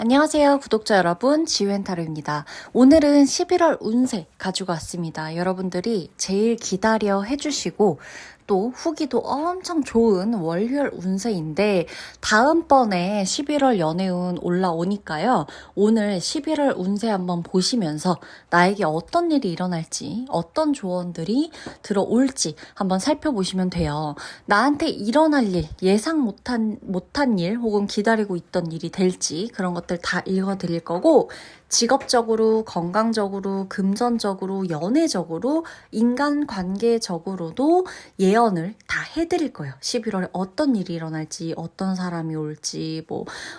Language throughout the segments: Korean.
안녕하세요, 구독자 여러분. 지웬타로입니다. 오늘은 11월 운세 가지고 왔습니다. 여러분들이 제일 기다려 해주시고 또 후기도 엄청 좋은 월요일 운세인데 다음번에 11월 연애운 올라오니까요. 오늘 11월 운세 한번 보시면서 나에게 어떤 일이 일어날지, 어떤 조언들이 들어올지 한번 살펴보시면 돼요. 나한테 일어날 일, 예상 못한 일 혹은 기다리고 있던 일이 될지 그런 것들 다 읽어드릴 거고, 직업적으로, 건강적으로, 금전적으로, 연애적으로, 인간관계적으로도 예언을 다 해드릴 거예요. 11월에 어떤 일이 일어날지, 어떤 사람이 올지,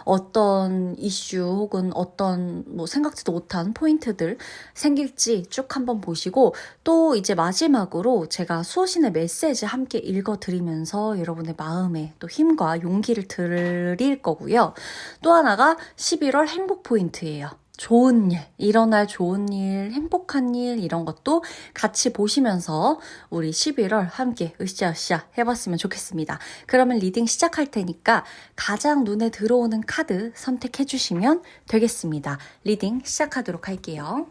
어떤 이슈 혹은 어떤 생각지도 못한 포인트들 생길지 쭉 한번 보시고, 또 이제 마지막으로 제가 수호신의 메시지 함께 읽어드리면서 여러분의 마음에 또 힘과 용기를 드릴 거고요. 또 하나가 11월 행복 포인트예요. 좋은 일, 일어날 좋은 일, 행복한 일 이런 것도 같이 보시면서 우리 11월 함께 으쌰으쌰 해봤으면 좋겠습니다. 그러면 리딩 시작할 테니까 가장 눈에 들어오는 카드 선택해 주시면 되겠습니다. 리딩 시작하도록 할게요.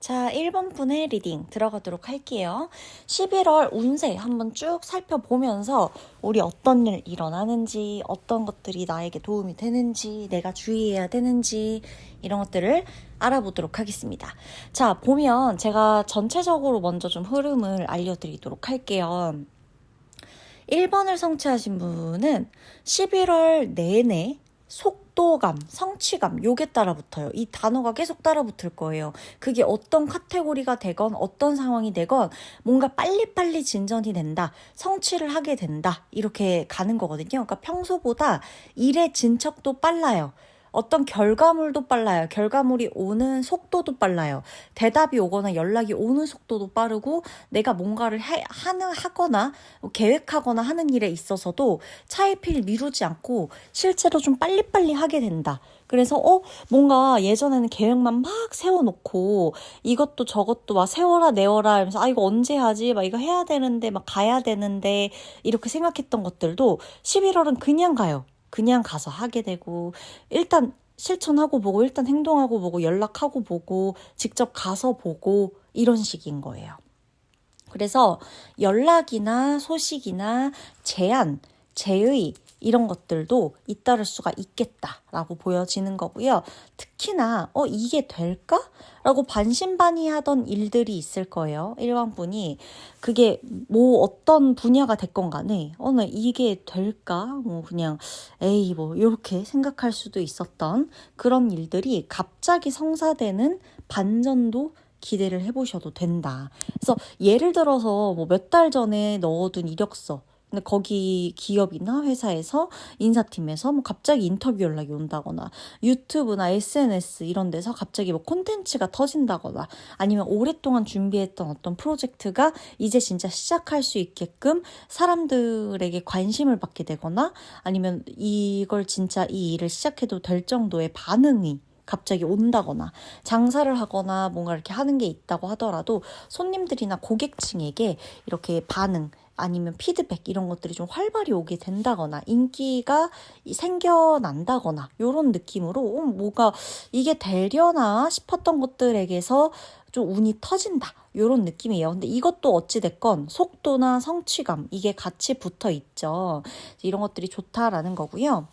자, 1번 분의 리딩 들어가도록 할게요. 11월 운세 한번 쭉 살펴보면서 우리 어떤 일 일어나는지, 어떤 것들이 나에게 도움이 되는지, 내가 주의해야 되는지 이런 것들을 알아보도록 하겠습니다. 자, 보면 제가 전체적으로 먼저 좀 흐름을 알려드리도록 할게요. 1번을 성취하신 분은 11월 내내 속도감, 성취감 요게 따라 붙어요. 이 단어가 계속 따라 붙을 거예요. 그게 어떤 카테고리가 되건 어떤 상황이 되건 뭔가 빨리빨리 진전이 된다, 성취를 하게 된다 이렇게 가는 거거든요. 그러니까 평소보다 일의 진척도 빨라요. 어떤 결과물도 빨라요. 결과물이 오는 속도도 빨라요. 대답이 오거나 연락이 오는 속도도 빠르고, 내가 뭔가를 하거나 계획하거나 하는 일에 있어서도 차일피일 미루지 않고 실제로 좀 빨리빨리 하게 된다. 그래서 뭔가 예전에는 계획만 막 세워놓고 이것도 저것도 막 세워라 내워라 하면서 이거 언제 하지? 막 이거 해야 되는데 막 가야 되는데 이렇게 생각했던 것들도 11월은 그냥 가요. 그냥 가서 하게 되고, 일단 실천하고 보고, 일단 행동하고 보고, 연락하고 보고, 직접 가서 보고 이런 식인 거예요. 그래서 연락이나 소식이나 제안, 제의 이런 것들도 잇따를 수가 있겠다라고 보여지는 거고요. 특히나 이게 될까? 라고 반신반의하던 일들이 있을 거예요. 일반분이 그게 어떤 분야가 됐건 간에 나 이게 될까? 그냥 에이 이렇게 생각할 수도 있었던 그런 일들이 갑자기 성사되는 반전도 기대를 해보셔도 된다. 그래서 예를 들어서 몇 달 전에 넣어둔 이력서, 근데 거기 기업이나 회사에서 인사팀에서 갑자기 인터뷰 연락이 온다거나, 유튜브나 SNS 이런 데서 갑자기 콘텐츠가 터진다거나, 아니면 오랫동안 준비했던 어떤 프로젝트가 이제 진짜 시작할 수 있게끔 사람들에게 관심을 받게 되거나, 아니면 이걸 진짜 이 일을 시작해도 될 정도의 반응이 갑자기 온다거나, 장사를 하거나 뭔가 이렇게 하는 게 있다고 하더라도 손님들이나 고객층에게 이렇게 반응, 아니면 피드백 이런 것들이 좀 활발히 오게 된다거나 인기가 생겨난다거나 이런 느낌으로 뭐가 이게 되려나 싶었던 것들에게서 좀 운이 터진다 이런 느낌이에요. 근데 이것도 어찌됐건 속도나 성취감 이게 같이 붙어 있죠. 이런 것들이 좋다라는 거고요.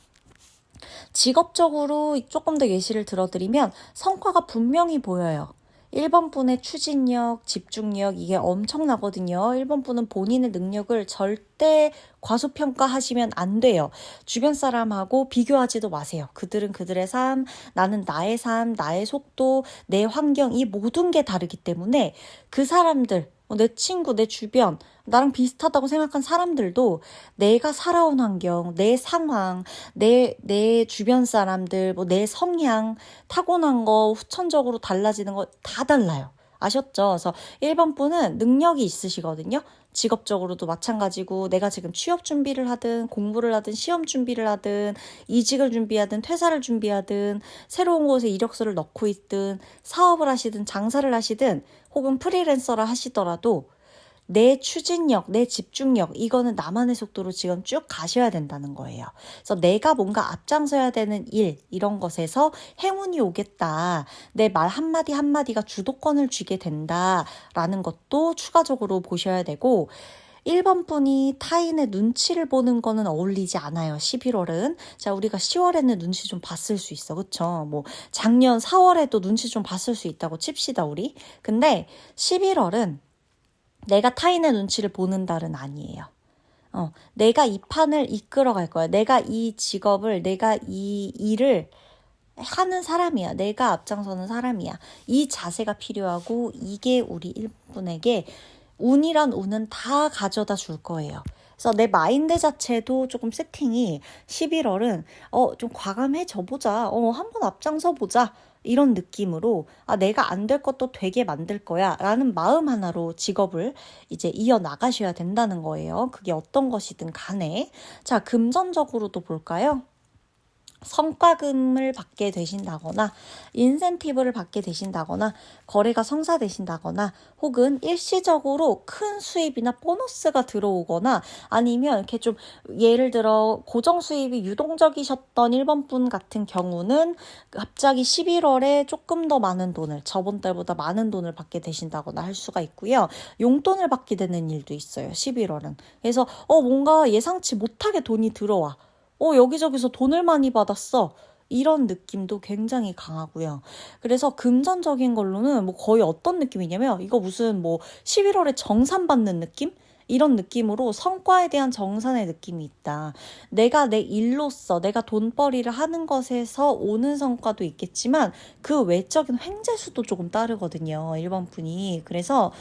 직업적으로 조금 더 예시를 들어드리면 성과가 분명히 보여요. 1번 분의 추진력, 집중력 이게 엄청나거든요. 1번 분은 본인의 능력을 절대 과소평가하시면 안 돼요. 주변 사람하고 비교하지도 마세요. 그들은 그들의 삶, 나는 나의 삶, 나의 속도, 내 환경 이 모든 게 다르기 때문에 그 사람들, 내 친구, 내 주변, 나랑 비슷하다고 생각한 사람들도 내가 살아온 환경, 내 상황, 내 주변 사람들, 내 성향, 타고난 거, 후천적으로 달라지는 거 다 달라요. 아셨죠? 그래서 1번 분은 능력이 있으시거든요. 직업적으로도 마찬가지고 내가 지금 취업 준비를 하든 공부를 하든 시험 준비를 하든 이직을 준비하든 퇴사를 준비하든 새로운 곳에 이력서를 넣고 있든 사업을 하시든 장사를 하시든 혹은 프리랜서를 하시더라도 내 추진력, 내 집중력 이거는 나만의 속도로 지금 쭉 가셔야 된다는 거예요. 그래서 내가 뭔가 앞장서야 되는 일 이런 것에서 행운이 오겠다. 내 말 한마디 한마디가 주도권을 쥐게 된다라는 것도 추가적으로 보셔야 되고 1번 분이 타인의 눈치를 보는 거는 어울리지 않아요. 11월은. 자, 우리가 10월에는 눈치 좀 봤을 수 있어. 그쵸? 작년 4월에도 눈치 좀 봤을 수 있다고 칩시다, 우리. 근데 11월은 내가 타인의 눈치를 보는 달은 아니에요. 내가 이 판을 이끌어갈 거야. 내가 이 직업을, 내가 이 일을 하는 사람이야. 내가 앞장서는 사람이야. 이 자세가 필요하고 이게 우리 일분에게 운이란 운은 다 가져다 줄 거예요. 그래서 내 마인드 자체도 조금 세팅이 11월은 좀 과감해져 보자. 한번 앞장서 보자. 이런 느낌으로 내가 안 될 것도 되게 만들 거야 라는 마음 하나로 직업을 이제 이어나가셔야 된다는 거예요. 그게 어떤 것이든 간에. 자, 금전적으로도 볼까요? 성과금을 받게 되신다거나 인센티브를 받게 되신다거나 거래가 성사되신다거나 혹은 일시적으로 큰 수입이나 보너스가 들어오거나 아니면 이렇게 좀 예를 들어 고정 수입이 유동적이셨던 1번 분 같은 경우는 갑자기 11월에 조금 더 많은 돈을 저번 달보다 많은 돈을 받게 되신다거나 할 수가 있고요. 용돈을 받게 되는 일도 있어요. 11월은. 그래서 뭔가 예상치 못하게 돈이 들어와. 여기저기서 돈을 많이 받았어. 이런 느낌도 굉장히 강하고요. 그래서 금전적인 걸로는 거의 어떤 느낌이냐면 이거 무슨 11월에 정산 받는 느낌? 이런 느낌으로 성과에 대한 정산의 느낌이 있다. 내가 내 일로서 내가 돈벌이를 하는 것에서 오는 성과도 있겠지만 그 외적인 횡재수도 조금 따르거든요. 1번 분이. 그래서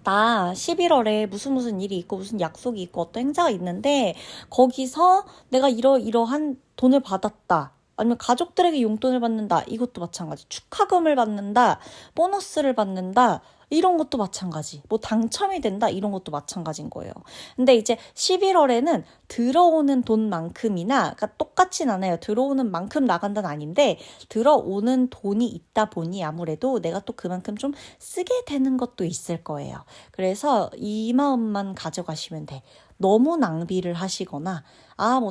나 11월에 무슨 일이 있고 무슨 약속이 있고 어떤 행사가 있는데 거기서 내가 이러한 돈을 받았다. 아니면 가족들에게 용돈을 받는다. 이것도 마찬가지. 축하금을 받는다. 보너스를 받는다. 이런 것도 마찬가지. 당첨이 된다. 이런 것도 마찬가지인 거예요. 근데 이제 11월에는 들어오는 돈만큼이나 그러니까 똑같진 않아요. 들어오는 만큼 나간다는 아닌데 들어오는 돈이 있다 보니 아무래도 내가 또 그만큼 좀 쓰게 되는 것도 있을 거예요. 그래서 이 마음만 가져가시면 돼. 너무 낭비를 하시거나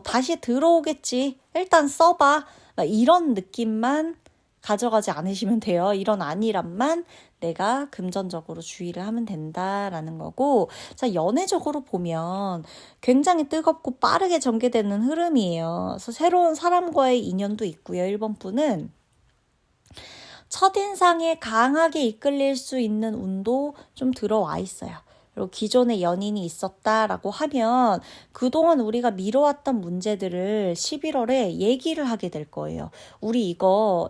다시 들어오겠지. 일단 써봐. 이런 느낌만 가져가지 않으시면 돼요. 이런 안일함만 내가 금전적으로 주의를 하면 된다라는 거고. 자, 연애적으로 보면 굉장히 뜨겁고 빠르게 전개되는 흐름이에요. 그래서 새로운 사람과의 인연도 있고요. 1번 분은 첫인상에 강하게 이끌릴 수 있는 운도 좀 들어와 있어요. 그리고 기존에 연인이 있었다라고 하면 그동안 우리가 미뤄왔던 문제들을 11월에 얘기를 하게 될 거예요. 우리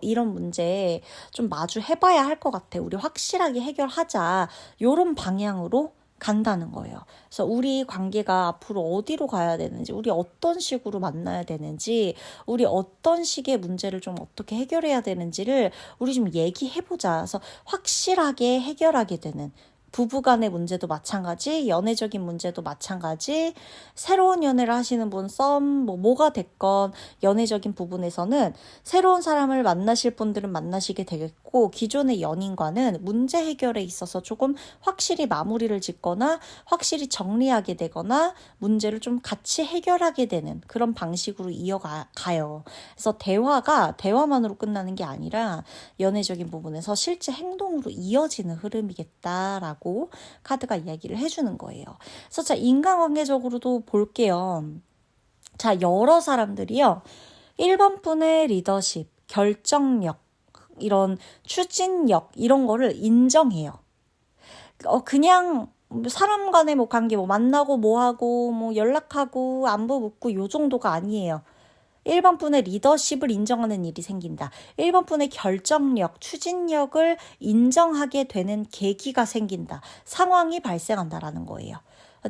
이런 문제 좀 마주해봐야 할 것 같아. 우리 확실하게 해결하자. 이런 방향으로 간다는 거예요. 그래서 우리 관계가 앞으로 어디로 가야 되는지, 우리 어떤 식으로 만나야 되는지, 우리 어떤 식의 문제를 좀 어떻게 해결해야 되는지를 우리 좀 얘기해보자. 그래서 확실하게 해결하게 되는 부부간의 문제도 마찬가지, 연애적인 문제도 마찬가지, 새로운 연애를 하시는 분, 뭐가 됐건 연애적인 부분에서는 새로운 사람을 만나실 분들은 만나시게 되겠고, 기존의 연인과는 문제 해결에 있어서 조금 확실히 마무리를 짓거나 확실히 정리하게 되거나 문제를 좀 같이 해결하게 되는 그런 방식으로 이어가요. 그래서 대화만으로 끝나는 게 아니라 연애적인 부분에서 실제 행동으로 이어지는 흐름이겠다라고 카드가 이야기를 해주는 거예요. 그래서 자, 인간관계적으로도 볼게요. 자, 여러 사람들이요. 1번 분의 리더십, 결정력, 이런 추진력, 이런 거를 인정해요. 그냥 사람 간의 뭐 관계, 뭐 만나고 뭐하고, 뭐 연락하고, 안부 묻고, 요 정도가 아니에요. 1번 분의 리더십을 인정하는 일이 생긴다. 1번 분의 결정력, 추진력을 인정하게 되는 계기가 생긴다. 상황이 발생한다라는 거예요.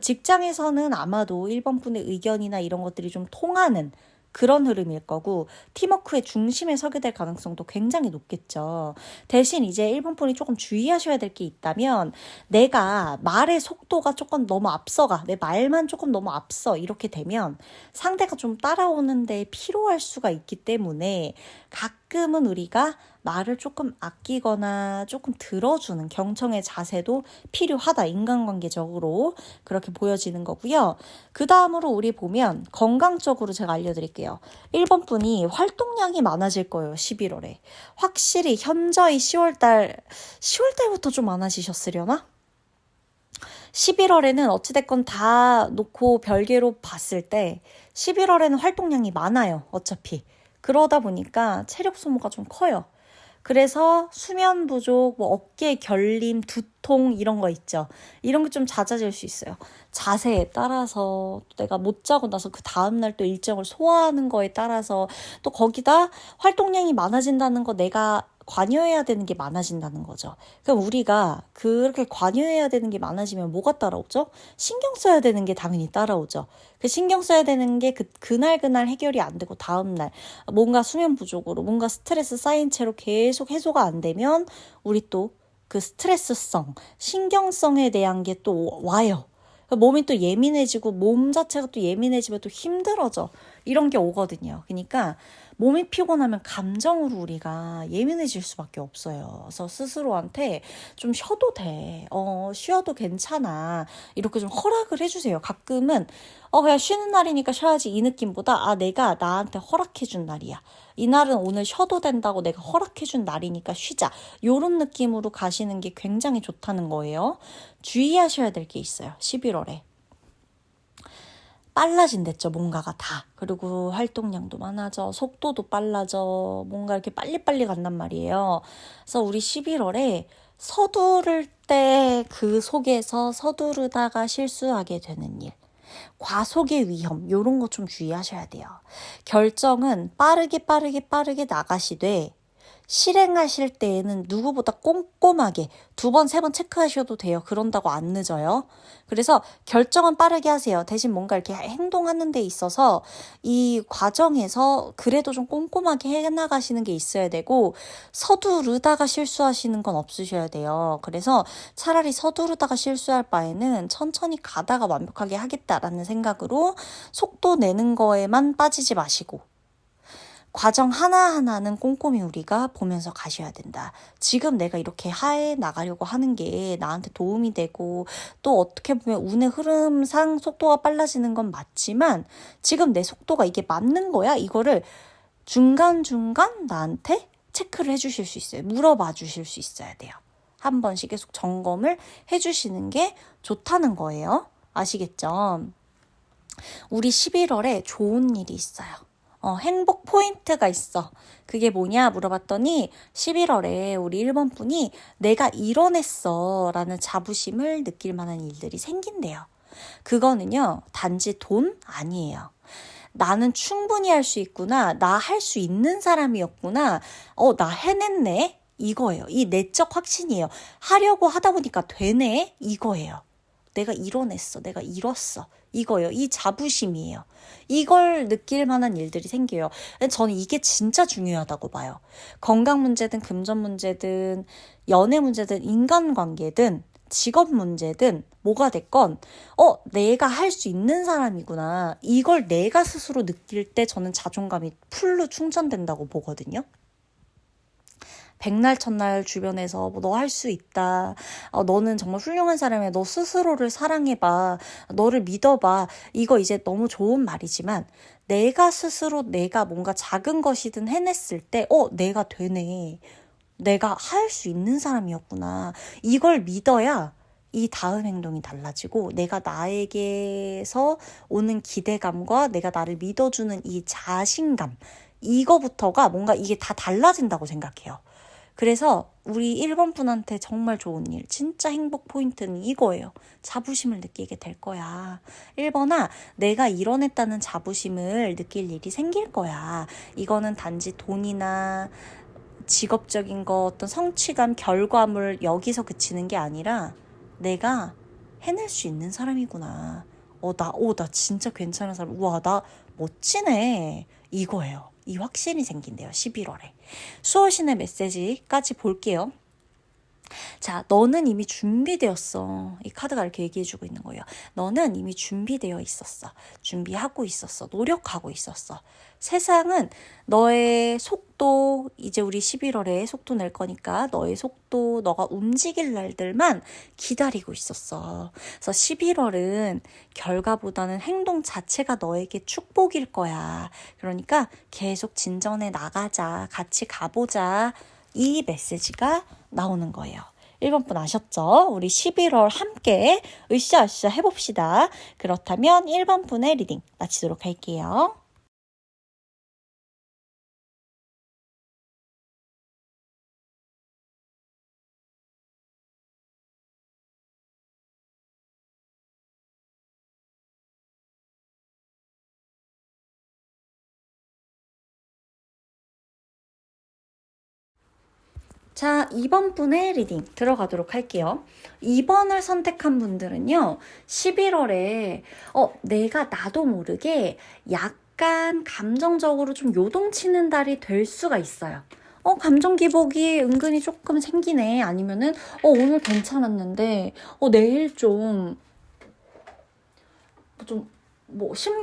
직장에서는 아마도 1번 분의 의견이나 이런 것들이 좀 통하는 그런 흐름일 거고, 팀워크의 중심에 서게 될 가능성도 굉장히 높겠죠. 대신 이제 1번 분이 조금 주의하셔야 될 게 있다면, 내가 말의 속도가 조금 너무 앞서가, 내 말만 조금 너무 앞서, 이렇게 되면 상대가 좀 따라오는 데 피로할 수가 있기 때문에 가끔은 우리가 말을 조금 아끼거나 조금 들어주는 경청의 자세도 필요하다. 인간관계적으로 그렇게 보여지는 거고요. 그 다음으로 우리 보면 건강적으로 제가 알려드릴게요. 1번 분이 활동량이 많아질 거예요. 11월에. 확실히 현저히 10월달부터 좀 많아지셨으려나? 11월에는 어찌됐건 다 놓고 별개로 봤을 때 11월에는 활동량이 많아요. 어차피. 그러다 보니까 체력 소모가 좀 커요. 그래서 수면 부족, 뭐 어깨 결림, 두통 이런 거 있죠. 이런 게 좀 잦아질 수 있어요. 자세에 따라서 내가 못 자고 나서 그 다음날 또 일정을 소화하는 거에 따라서 또 거기다 활동량이 많아진다는 거 내가 관여해야 되는 게 많아진다는 거죠. 그럼 우리가 그렇게 관여해야 되는 게 많아지면 뭐가 따라오죠? 신경 써야 되는 게 당연히 따라오죠. 그 신경 써야 되는 게 그날 해결이 안 되고 다음날 뭔가 수면 부족으로 뭔가 스트레스 쌓인 채로 계속 해소가 안 되면 우리 또 그 스트레스성, 신경성에 대한 게 또 와요. 몸이 또 예민해지고 몸 자체가 또 예민해지면 또 힘들어져. 이런 게 오거든요. 그러니까 몸이 피곤하면 감정으로 우리가 예민해질 수밖에 없어요. 그래서 스스로한테 좀 쉬어도 돼. 쉬어도 괜찮아. 이렇게 좀 허락을 해주세요. 가끔은 그냥 쉬는 날이니까 쉬어야지 이 느낌보다 내가 나한테 허락해준 날이야. 이날은 오늘 쉬어도 된다고 내가 허락해준 날이니까 쉬자. 요런 느낌으로 가시는 게 굉장히 좋다는 거예요. 주의하셔야 될 게 있어요. 11월에. 빨라진댔죠, 뭔가가 다. 그리고 활동량도 많아져, 속도도 빨라져, 뭔가 이렇게 빨리빨리 간단 말이에요. 그래서 우리 11월에 서두를 때 그 속에서 서두르다가 실수하게 되는 일. 과속의 위험, 요런 거 좀 주의하셔야 돼요. 결정은 빠르게 나가시되 실행하실 때에는 누구보다 꼼꼼하게 2번, 3번 체크하셔도 돼요. 그런다고 안 늦어요. 그래서 결정은 빠르게 하세요. 대신 뭔가 이렇게 행동하는 데 있어서 이 과정에서 그래도 좀 꼼꼼하게 해나가시는 게 있어야 되고 서두르다가 실수하시는 건 없으셔야 돼요. 그래서 차라리 서두르다가 실수할 바에는 천천히 가다가 완벽하게 하겠다라는 생각으로 속도 내는 거에만 빠지지 마시고 과정 하나하나는 꼼꼼히 우리가 보면서 가셔야 된다. 지금 내가 이렇게 하에 나가려고 하는 게 나한테 도움이 되고 또 어떻게 보면 운의 흐름상 속도가 빨라지는 건 맞지만 지금 내 속도가 이게 맞는 거야? 이거를 중간중간 나한테 체크를 해주실 수 있어요. 물어봐 주실 수 있어야 돼요. 한 번씩 계속 점검을 해주시는 게 좋다는 거예요. 아시겠죠? 우리 11월에 좋은 일이 있어요. 행복 포인트가 있어. 그게 뭐냐 물어봤더니 11월에 우리 1번 분이 내가 이뤄냈어 라는 자부심을 느낄 만한 일들이 생긴대요. 그거는요 단지 돈 아니에요. 나는 충분히 할 수 있구나. 나 할 수 있는 사람이었구나. 나 해냈네. 이거예요. 이 내적 확신이에요. 하려고 하다 보니까 되네. 이거예요. 내가 이뤄냈어. 내가 이뤘어. 이거예요. 이 자부심이에요. 이걸 느낄 만한 일들이 생겨요. 저는 이게 진짜 중요하다고 봐요. 건강 문제든 금전 문제든 연애 문제든 인간관계든 직업 문제든 뭐가 됐건 내가 할 수 있는 사람이구나. 이걸 내가 스스로 느낄 때 저는 자존감이 풀로 충전된다고 보거든요. 백날 첫날 주변에서 너 할 수 있다. 너는 정말 훌륭한 사람이야. 너 스스로를 사랑해봐. 너를 믿어봐. 이거 이제 너무 좋은 말이지만 내가 스스로 내가 뭔가 작은 것이든 해냈을 때 내가 되네. 내가 할 수 있는 사람이었구나. 이걸 믿어야 이 다음 행동이 달라지고 내가 나에게서 오는 기대감과 내가 나를 믿어주는 이 자신감 이거부터가 뭔가 이게 다 달라진다고 생각해요. 그래서 우리 1번 분한테 정말 좋은 일, 진짜 행복 포인트는 이거예요. 자부심을 느끼게 될 거야. 1번아, 내가 이뤄냈다는 자부심을 느낄 일이 생길 거야. 이거는 단지 돈이나 직업적인 거, 어떤 성취감, 결과물 여기서 그치는 게 아니라 내가 해낼 수 있는 사람이구나. 나 진짜 괜찮은 사람. 우와, 나 멋지네. 이거예요. 이 확신이 생긴대요. 11월에. 수호신의 메시지까지 볼게요. 자, 너는 이미 준비되었어. 이 카드가 이렇게 얘기해주고 있는 거예요. 너는 이미 준비되어 있었어. 준비하고 있었어. 노력하고 있었어. 세상은 너의 속도, 이제 우리 11월에 속도 낼 거니까 너의 속도, 너가 움직일 날들만 기다리고 있었어. 그래서 11월은 결과보다는 행동 자체가 너에게 축복일 거야. 그러니까 계속 진전해 나가자. 같이 가보자. 이 메시지가 나오는 거예요. 1번 분 아셨죠? 우리 11월 함께 으쌰으쌰 해봅시다. 그렇다면 1번 분의 리딩 마치도록 할게요. 자, 2번 분의 리딩 들어가도록 할게요. 2번을 선택한 분들은요, 11월에 내가 나도 모르게 약간 감정적으로 좀 요동치는 달이 될 수가 있어요. 감정 기복이 은근히 조금 생기네. 아니면은 오늘 괜찮았는데 내일 좀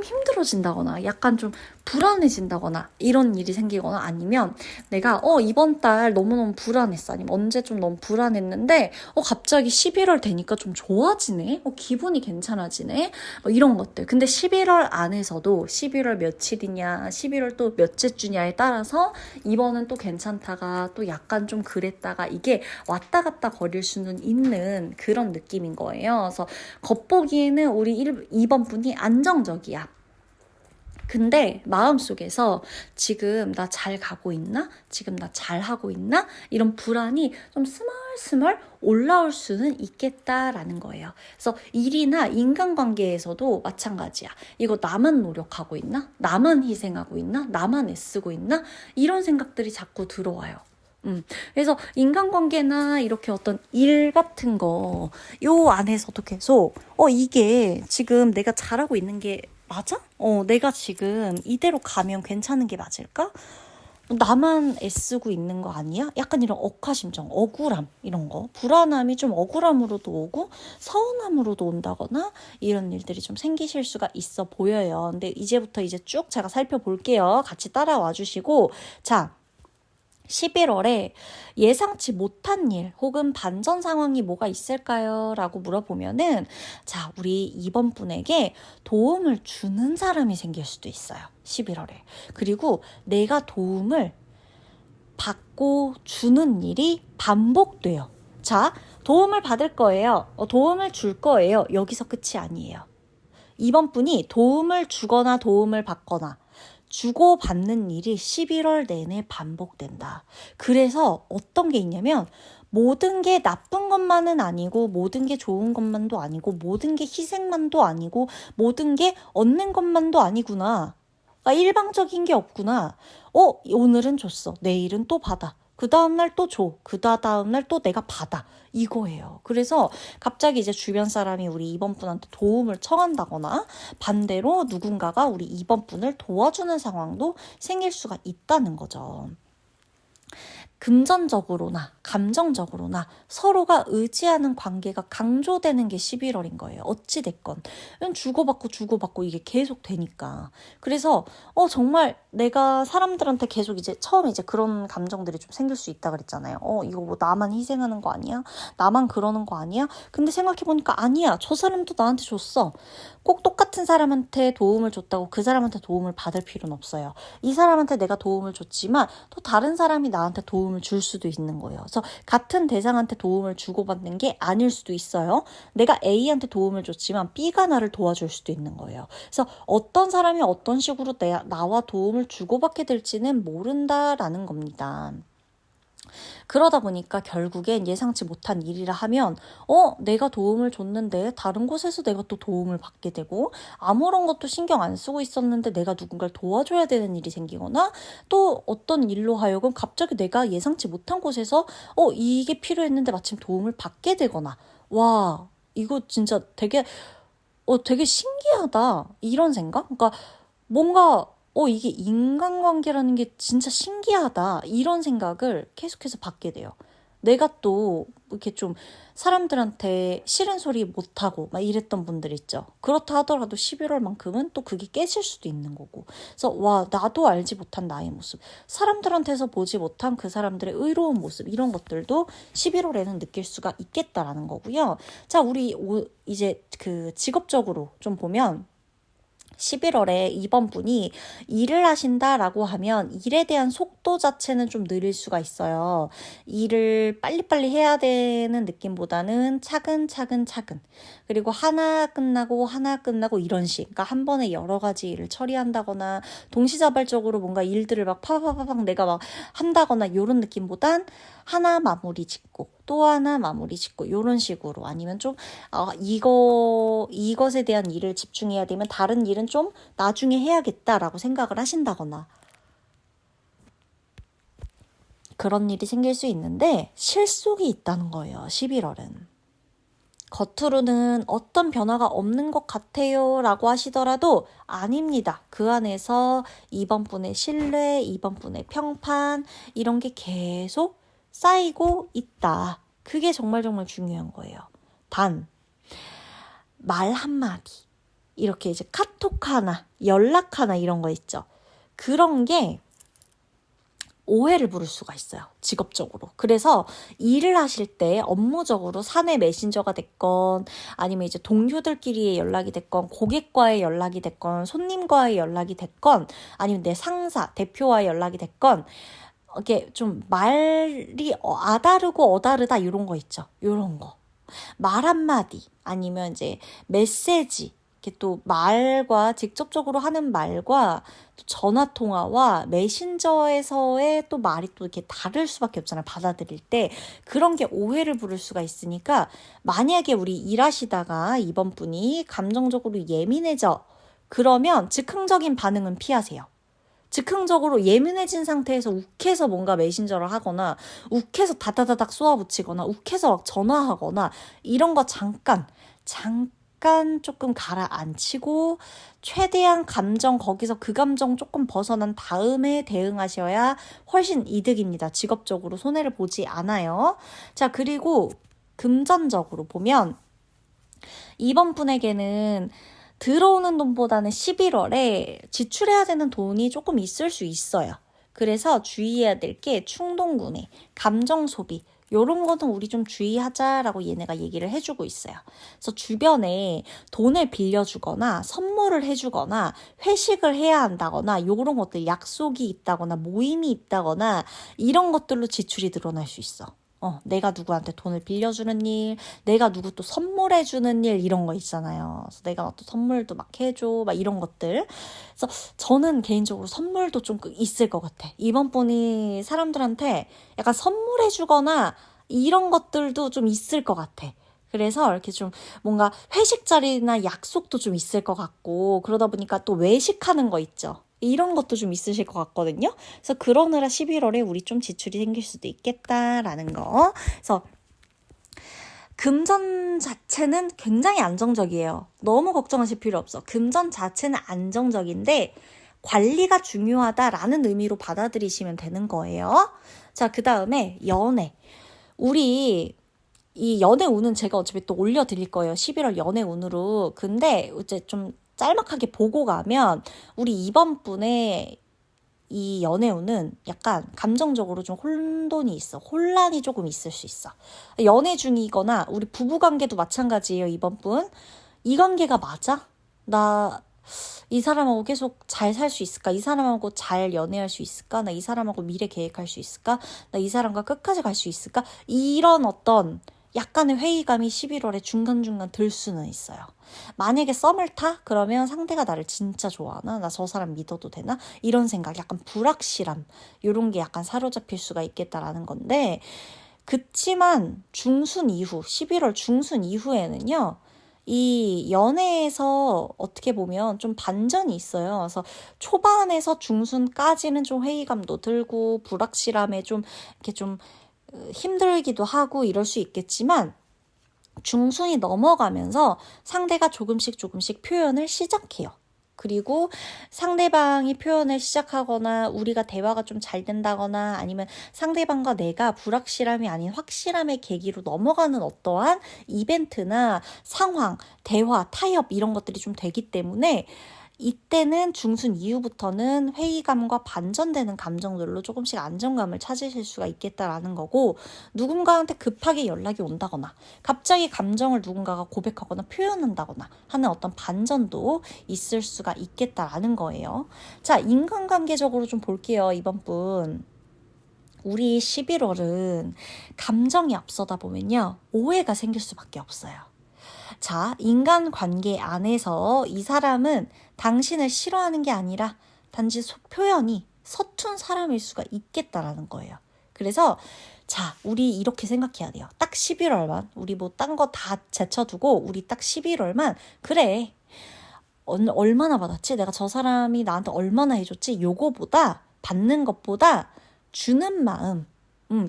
힘들어진다거나 약간 좀 불안해진다거나 이런 일이 생기거나 아니면 내가 이번 달 너무너무 불안했어. 아니면 언제 좀 너무 불안했는데 갑자기 11월 되니까 좀 좋아지네. 기분이 괜찮아지네. 이런 것들. 근데 11월 안에서도 11월 며칠이냐 11월 또 몇째 주냐에 따라서 이번은 또 괜찮다가 또 약간 좀 그랬다가 이게 왔다 갔다 거릴 수는 있는 그런 느낌인 거예요. 그래서 겉보기에는 우리 2번 분이 안정적이야. 근데 마음속에서 지금 나 잘 가고 있나? 지금 나 잘하고 있나? 이런 불안이 좀 스멀스멀 올라올 수는 있겠다라는 거예요. 그래서 일이나 인간관계에서도 마찬가지야. 이거 나만 노력하고 있나? 나만 희생하고 있나? 나만 애쓰고 있나? 이런 생각들이 자꾸 들어와요. 그래서 인간관계나 이렇게 어떤 일 같은 거, 요 안에서도 계속, 이게 지금 내가 잘하고 있는 게 맞아? 내가 지금 이대로 가면 괜찮은 게 맞을까? 나만 애쓰고 있는 거 아니야? 약간 이런 억하심정, 억울함, 이런 거. 불안함이 좀 억울함으로도 오고, 서운함으로도 온다거나, 이런 일들이 좀 생기실 수가 있어 보여요. 근데 이제부터 이제 쭉 제가 살펴볼게요. 같이 따라와 주시고, 자, 11월에 예상치 못한 일 혹은 반전 상황이 뭐가 있을까요? 라고 물어보면은 자, 우리 2번 분에게 도움을 주는 사람이 생길 수도 있어요. 11월에. 그리고 내가 도움을 받고 주는 일이 반복돼요. 자, 도움을 받을 거예요. 도움을 줄 거예요. 여기서 끝이 아니에요. 2번 분이 도움을 주거나 도움을 받거나 주고받는 일이 11월 내내 반복된다. 그래서 어떤 게 있냐면 모든 게 나쁜 것만은 아니고 모든 게 좋은 것만도 아니고 모든 게 희생만도 아니고 모든 게 얻는 것만도 아니구나. 일방적인 게 없구나. 오늘은 줬어. 내일은 또 받아. 그 다음날 또 줘. 그 다음날 또 내가 받아. 이거예요. 그래서 갑자기 이제 주변 사람이 우리 2번 분한테 도움을 청한다거나 반대로 누군가가 우리 2번 분을 도와주는 상황도 생길 수가 있다는 거죠. 금전적으로나 감정적으로나 서로가 의지하는 관계가 강조되는 게 11월인 거예요. 어찌됐건. 주고받고 이게 계속 되니까. 그래서 정말 내가 사람들한테 계속 이제 처음에 이제 그런 감정들이 좀 생길 수 있다 그랬잖아요. 이거 뭐 나만 희생하는 거 아니야? 나만 그러는 거 아니야? 근데 생각해보니까 아니야. 저 사람도 나한테 줬어. 꼭 똑같은 사람한테 도움을 줬다고 그 사람한테 도움을 받을 필요는 없어요. 이 사람한테 내가 도움을 줬지만 또 다른 사람이 나한테 도움을 줄 수도 있는 거예요. 그래서 같은 대상한테 도움을 주고받는 게 아닐 수도 있어요. 내가 A한테 도움을 줬지만 B가 나를 도와줄 수도 있는 거예요. 그래서 어떤 사람이 어떤 식으로 나와 도움을 주고받게 될지는 모른다라는 겁니다. 그러다 보니까 결국엔 예상치 못한 일이라 하면 내가 도움을 줬는데 다른 곳에서 내가 또 도움을 받게 되고 아무런 것도 신경 안 쓰고 있었는데 내가 누군가를 도와줘야 되는 일이 생기거나 또 어떤 일로 하여금 갑자기 내가 예상치 못한 곳에서 이게 필요했는데 마침 도움을 받게 되거나 와 이거 진짜 되게 신기하다 이런 생각? 그러니까 뭔가 이게 인간관계라는 게 진짜 신기하다. 이런 생각을 계속해서 받게 돼요. 내가 또 이렇게 좀 사람들한테 싫은 소리 못하고 막 이랬던 분들 있죠. 그렇다 하더라도 11월만큼은 또 그게 깨질 수도 있는 거고. 그래서 나도 알지 못한 나의 모습. 사람들한테서 보지 못한 그 사람들의 의로운 모습. 이런 것들도 11월에는 느낄 수가 있겠다라는 거고요. 자, 우리 이제 그 직업적으로 좀 보면 11월에 2번 분이 일을 하신다라고 하면 일에 대한 속도 자체는 좀 느릴 수가 있어요. 일을 빨리빨리 해야 되는 느낌보다는 차근차근. 그리고 하나 끝나고 이런 식. 그러니까 한 번에 여러 가지 일을 처리한다거나 동시다발적으로 뭔가 일들을 막 파파파팍 내가 막 한다거나 이런 느낌보단 하나 마무리 짓고 또 하나 마무리 짓고 이런 식으로 아니면 좀 이것에 대한 일을 집중해야 되면 다른 일은 좀 나중에 해야겠다라고 생각을 하신다거나 그런 일이 생길 수 있는데 실속이 있다는 거예요. 11월은. 겉으로는 어떤 변화가 없는 것 같아요 라고 하시더라도 아닙니다. 그 안에서 2번 분의 신뢰, 2번 분의 평판 이런 게 계속 쌓이고 있다. 그게 정말 중요한 거예요. 단, 말 한마디, 이렇게 이제 카톡 하나, 연락 하나 이런 거 있죠. 그런 게 오해를 부를 수가 있어요. 직업적으로. 그래서 일을 하실 때 업무적으로 사내 메신저가 됐건 아니면 이제 동료들끼리의 연락이 됐건 고객과의 연락이 됐건 손님과의 연락이 됐건 아니면 내 상사, 대표와의 연락이 됐건 이게 좀 말이 아다르고 어다르다 이런 거 있죠. 이런 거. 말 한마디 아니면 이제 메시지 이렇게 또 말과 직접적으로 하는 말과 또 전화 통화와 메신저에서의 또 말이 또 이렇게 다를 수밖에 없잖아요. 받아들일 때 그런 게 오해를 부를 수가 있으니까 만약에 우리 일하시다가 이번 분이 감정적으로 예민해져 그러면 즉흥적인 반응은 피하세요. 즉흥적으로 예민해진 상태에서 욱해서 뭔가 메신저를 하거나 욱해서 다다다닥 쏘아붙이거나 욱해서 막 전화하거나 이런 거 잠깐 조금 가라앉히고 최대한 거기서 그 감정 조금 벗어난 다음에 대응하셔야 훨씬 이득입니다. 직업적으로 손해를 보지 않아요. 자, 그리고 금전적으로 보면 이번 분에게는 들어오는 돈보다는 11월에 지출해야 되는 돈이 조금 있을 수 있어요. 그래서 주의해야 될 게 충동구매, 감정 소비 이런 거는 우리 좀 주의하자라고 얘네가 얘기를 해주고 있어요. 그래서 주변에 돈을 빌려주거나 선물을 해주거나 회식을 해야 한다거나 이런 것들 약속이 있다거나 모임이 있다거나 이런 것들로 지출이 늘어날 수 있어. 내가 누구한테 돈을 빌려주는 일, 내가 누구 또 선물해주는 일 이런 거 있잖아요. 그래서 내가 또 선물도 막 해줘, 막 이런 것들. 그래서 저는 개인적으로 선물도 좀 있을 것 같아. 이번 분이 사람들한테 약간 선물해주거나 이런 것들도 좀 있을 것 같아. 그래서 이렇게 좀 뭔가 회식 자리나 약속도 좀 있을 것 같고 그러다 보니까 또 외식하는 거 있죠. 이런 것도 좀 있으실 것 같거든요. 그래서 그러느라 11월에 우리 좀 지출이 생길 수도 있겠다라는 거. 그래서 금전 자체는 굉장히 안정적이에요. 너무 걱정하실 필요 없어. 금전 자체는 안정적인데 관리가 중요하다라는 의미로 받아들이시면 되는 거예요. 자, 그 다음에 연애. 우리 이 연애 운은 제가 어차피 또 올려드릴 거예요. 11월 연애 운으로. 근데 이제 좀 짤막하게 보고 가면 우리 이번 분의 이 연애 운은 약간 감정적으로 좀 혼돈이 있어. 혼란이 조금 있을 수 있어. 연애 중이거나 우리 부부관계도 마찬가지예요. 이번 분. 이 관계가 맞아? 나 이 사람하고 계속 잘 살 수 있을까? 이 사람하고 잘 연애할 수 있을까? 나 이 사람하고 미래 계획할 수 있을까? 나 이 사람과 끝까지 갈 수 있을까? 이런 어떤 약간의 회의감이 11월에 중간중간 들 수는 있어요. 만약에 썸을 타? 그러면 상대가 나를 진짜 좋아하나? 나 저 사람 믿어도 되나? 이런 생각, 약간 불확실함, 이런 게 약간 사로잡힐 수가 있겠다라는 건데, 그치만 중순 이후, 11월 중순 이후에는요, 이 연애에서 어떻게 보면 좀 반전이 있어요. 그래서 초반에서 중순까지는 좀 회의감도 들고 불확실함에 좀 이렇게 좀 힘들기도 하고 이럴 수 있겠지만 중순이 넘어가면서 상대가 조금씩 표현을 시작해요. 그리고 상대방이 표현을 시작하거나 우리가 대화가 좀 잘 된다거나 아니면 상대방과 내가 불확실함이 아닌 확실함의 계기로 넘어가는 어떠한 이벤트나 상황, 대화, 타협 이런 것들이 좀 되기 때문에 이때는 중순 이후부터는 회의감과 반전되는 감정들로 조금씩 안정감을 찾으실 수가 있겠다라는 거고, 누군가한테 급하게 연락이 온다거나 갑자기 감정을 누군가가 고백하거나 표현한다거나 하는 어떤 반전도 있을 수가 있겠다라는 거예요. 자, 인간관계적으로 좀 볼게요. 이번 분. 우리 11월은 감정이 앞서다 보면요, 오해가 생길 수밖에 없어요. 자, 인간관계 안에서 이 사람은 당신을 싫어하는 게 아니라 단지 표현이 서툰 사람일 수가 있겠다라는 거예요. 그래서 자, 우리 이렇게 생각해야 돼요. 딱 11월만 우리 뭐 딴 거 다 제쳐두고 우리 딱 11월만 그래. 얼마나 받았지? 내가 저 사람이 나한테 얼마나 해줬지? 요거보다 받는 것보다 주는 마음,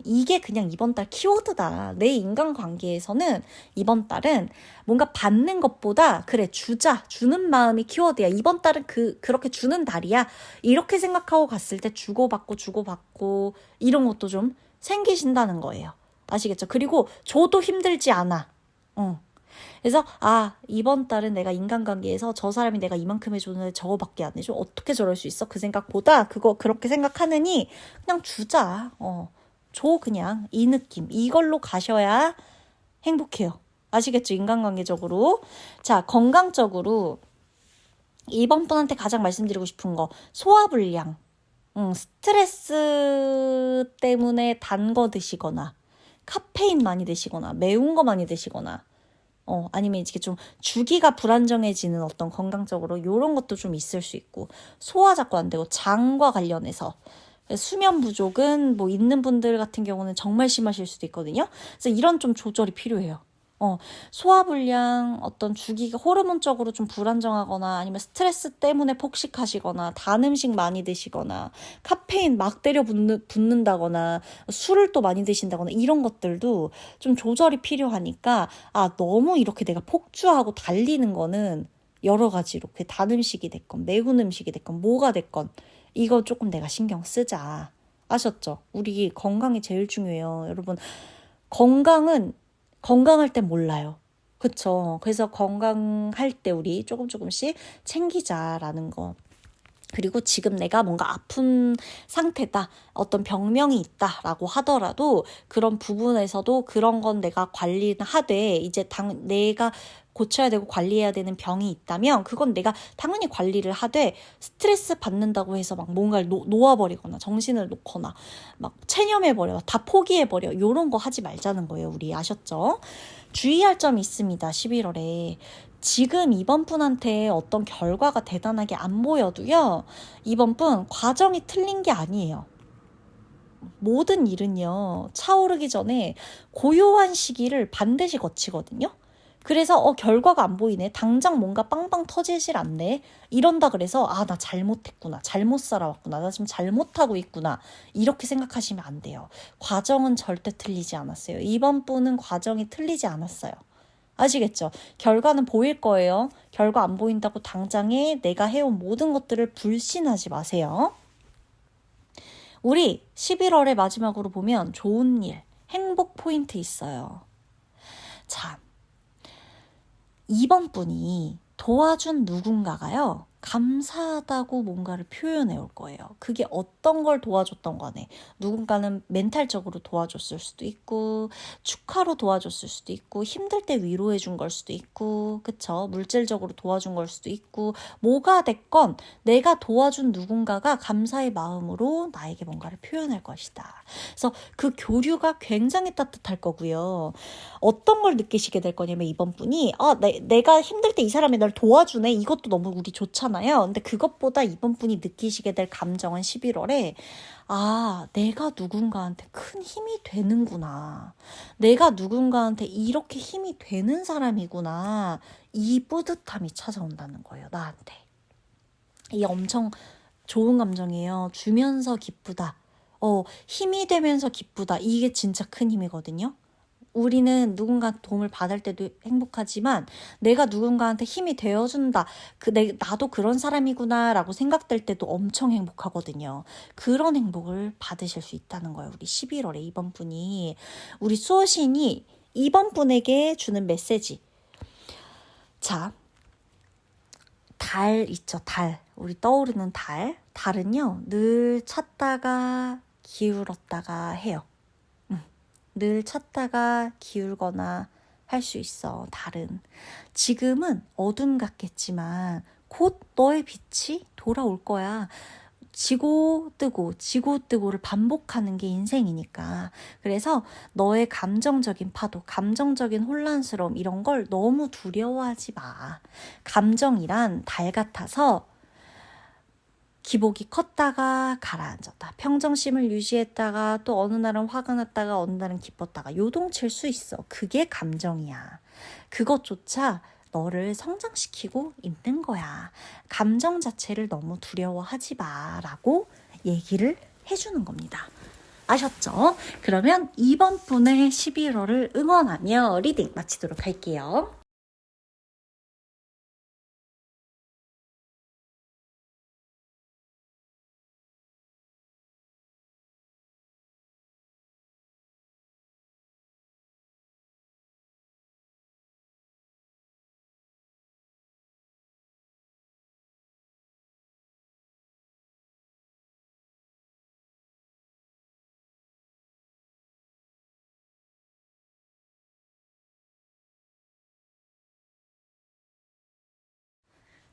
이게 그냥 이번 달 키워드다. 내 인간관계에서는 이번 달은 뭔가 받는 것보다 그래 주는 마음이 키워드야. 이번 달은 그렇게 주는 달이야. 이렇게 생각하고 갔을 때 주고받고 이런 것도 좀 생기신다는 거예요. 아시겠죠? 그리고 줘도 힘들지 않아. 그래서 이번 달은 내가 인간관계에서 저 사람이 내가 이만큼 해줬는데 저거밖에 안 해줘. 어떻게 저럴 수 있어? 그 생각보다 그렇게 생각하느니 그냥 주자. 줘 그냥 이 느낌 이걸로 가셔야 행복해요. 아시겠죠? 인간관계적으로. 자, 건강적으로 이번 분한테 가장 말씀드리고 싶은 거 소화불량. 스트레스 때문에 단 거 드시거나 카페인 많이 드시거나 매운 거 많이 드시거나 아니면 이렇게 좀 주기가 불안정해지는 어떤 건강적으로 이런 것도 좀 있을 수 있고, 소화 자꾸 안 되고 장과 관련해서 수면 부족은 뭐 있는 분들 같은 경우는 정말 심하실 수도 있거든요. 그래서 이런 좀 조절이 필요해요. 소화불량, 어떤 주기가 호르몬적으로 좀 불안정하거나 아니면 스트레스 때문에 폭식하시거나 단 음식 많이 드시거나 카페인 막 때려 붓는다거나 술을 또 많이 드신다거나 이런 것들도 좀 조절이 필요하니까 너무 이렇게 내가 폭주하고 달리는 거는 여러 가지로 단 음식이 됐건 매운 음식이 됐건 뭐가 됐건 이거 조금 내가 신경 쓰자. 아셨죠? 우리 건강이 제일 중요해요. 여러분, 건강할 땐 몰라요. 그쵸? 그래서 건강할 때 우리 조금씩 챙기자라는 거. 그리고 지금 내가 뭔가 아픈 상태다, 어떤 병명이 있다라고 하더라도 그런 부분에서도 그런 건 내가 관리는 하되 이제 내가 고쳐야 되고 관리해야 되는 병이 있다면 그건 내가 당연히 관리를 하되 스트레스 받는다고 해서 막 뭔가를 놓아버리거나 정신을 놓거나 막 체념해버려, 다 포기해버려 이런 거 하지 말자는 거예요. 우리 아셨죠? 주의할 점이 있습니다. 11월에. 지금 이번 분한테 어떤 결과가 대단하게 안 보여도요, 이번 분 과정이 틀린 게 아니에요. 모든 일은요, 차오르기 전에 고요한 시기를 반드시 거치거든요. 그래서 결과가 안 보이네, 당장 뭔가 빵빵 터지질 않네, 이런다 그래서 나 잘못했구나, 잘못 살아왔구나, 나 지금 잘못하고 있구나, 이렇게 생각하시면 안 돼요. 과정은 절대 틀리지 않았어요. 이번 분은 과정이 틀리지 않았어요. 아시겠죠? 결과는 보일 거예요. 결과 안 보인다고 당장에 내가 해온 모든 것들을 불신하지 마세요. 우리 11월의 마지막으로 보면 좋은 일, 행복 포인트 있어요. 자, 2번 분이 도와준 누군가가요. 감사하다고 뭔가를 표현해 올 거예요. 그게 어떤 걸 도와줬던 거네. 누군가는 멘탈적으로 도와줬을 수도 있고 축하로 도와줬을 수도 있고 힘들 때 위로해 준 걸 수도 있고 그쵸? 물질적으로 도와준 걸 수도 있고 뭐가 됐건 내가 도와준 누군가가 감사의 마음으로 나에게 뭔가를 표현할 것이다. 그래서 그 교류가 굉장히 따뜻할 거고요. 어떤 걸 느끼시게 될 거냐면 이번 분이 내가 힘들 때 이 사람이 날 도와주네. 이것도 너무 우리 좋잖아요. 근데 그것보다 이번 분이 느끼시게 될 감정은 11월에 내가 누군가한테 큰 힘이 되는구나. 내가 누군가한테 이렇게 힘이 되는 사람이구나. 이 뿌듯함이 찾아온다는 거예요. 나한테. 이게 엄청 좋은 감정이에요. 주면서 기쁘다. 힘이 되면서 기쁘다. 이게 진짜 큰 힘이거든요. 우리는 누군가 도움을 받을 때도 행복하지만 내가 누군가한테 힘이 되어준다. 나도 그런 사람이구나 라고 생각될 때도 엄청 행복하거든요. 그런 행복을 받으실 수 있다는 거예요. 우리 11월에 2번 분이. 우리 수호신이 2번 분에게 주는 메시지. 자, 달 있죠. 달. 우리 떠오르는 달. 달은요. 늘 찾다가 기울었다가 해요. 늘 찾다가 기울거나 할 수 있어. 달은. 지금은 어둠 같겠지만 곧 너의 빛이 돌아올 거야. 지고 뜨고를 반복하는 게 인생이니까. 그래서 너의 감정적인 파도, 감정적인 혼란스러움 이런 걸 너무 두려워하지 마. 감정이란 달 같아서 기복이 컸다가 가라앉았다. 평정심을 유지했다가 또 어느 날은 화가 났다가 어느 날은 기뻤다가 요동칠 수 있어. 그게 감정이야. 그것조차 너를 성장시키고 있는 거야. 감정 자체를 너무 두려워하지 마라고 얘기를 해주는 겁니다. 아셨죠? 그러면 이번 분의 11월을 응원하며 리딩 마치도록 할게요.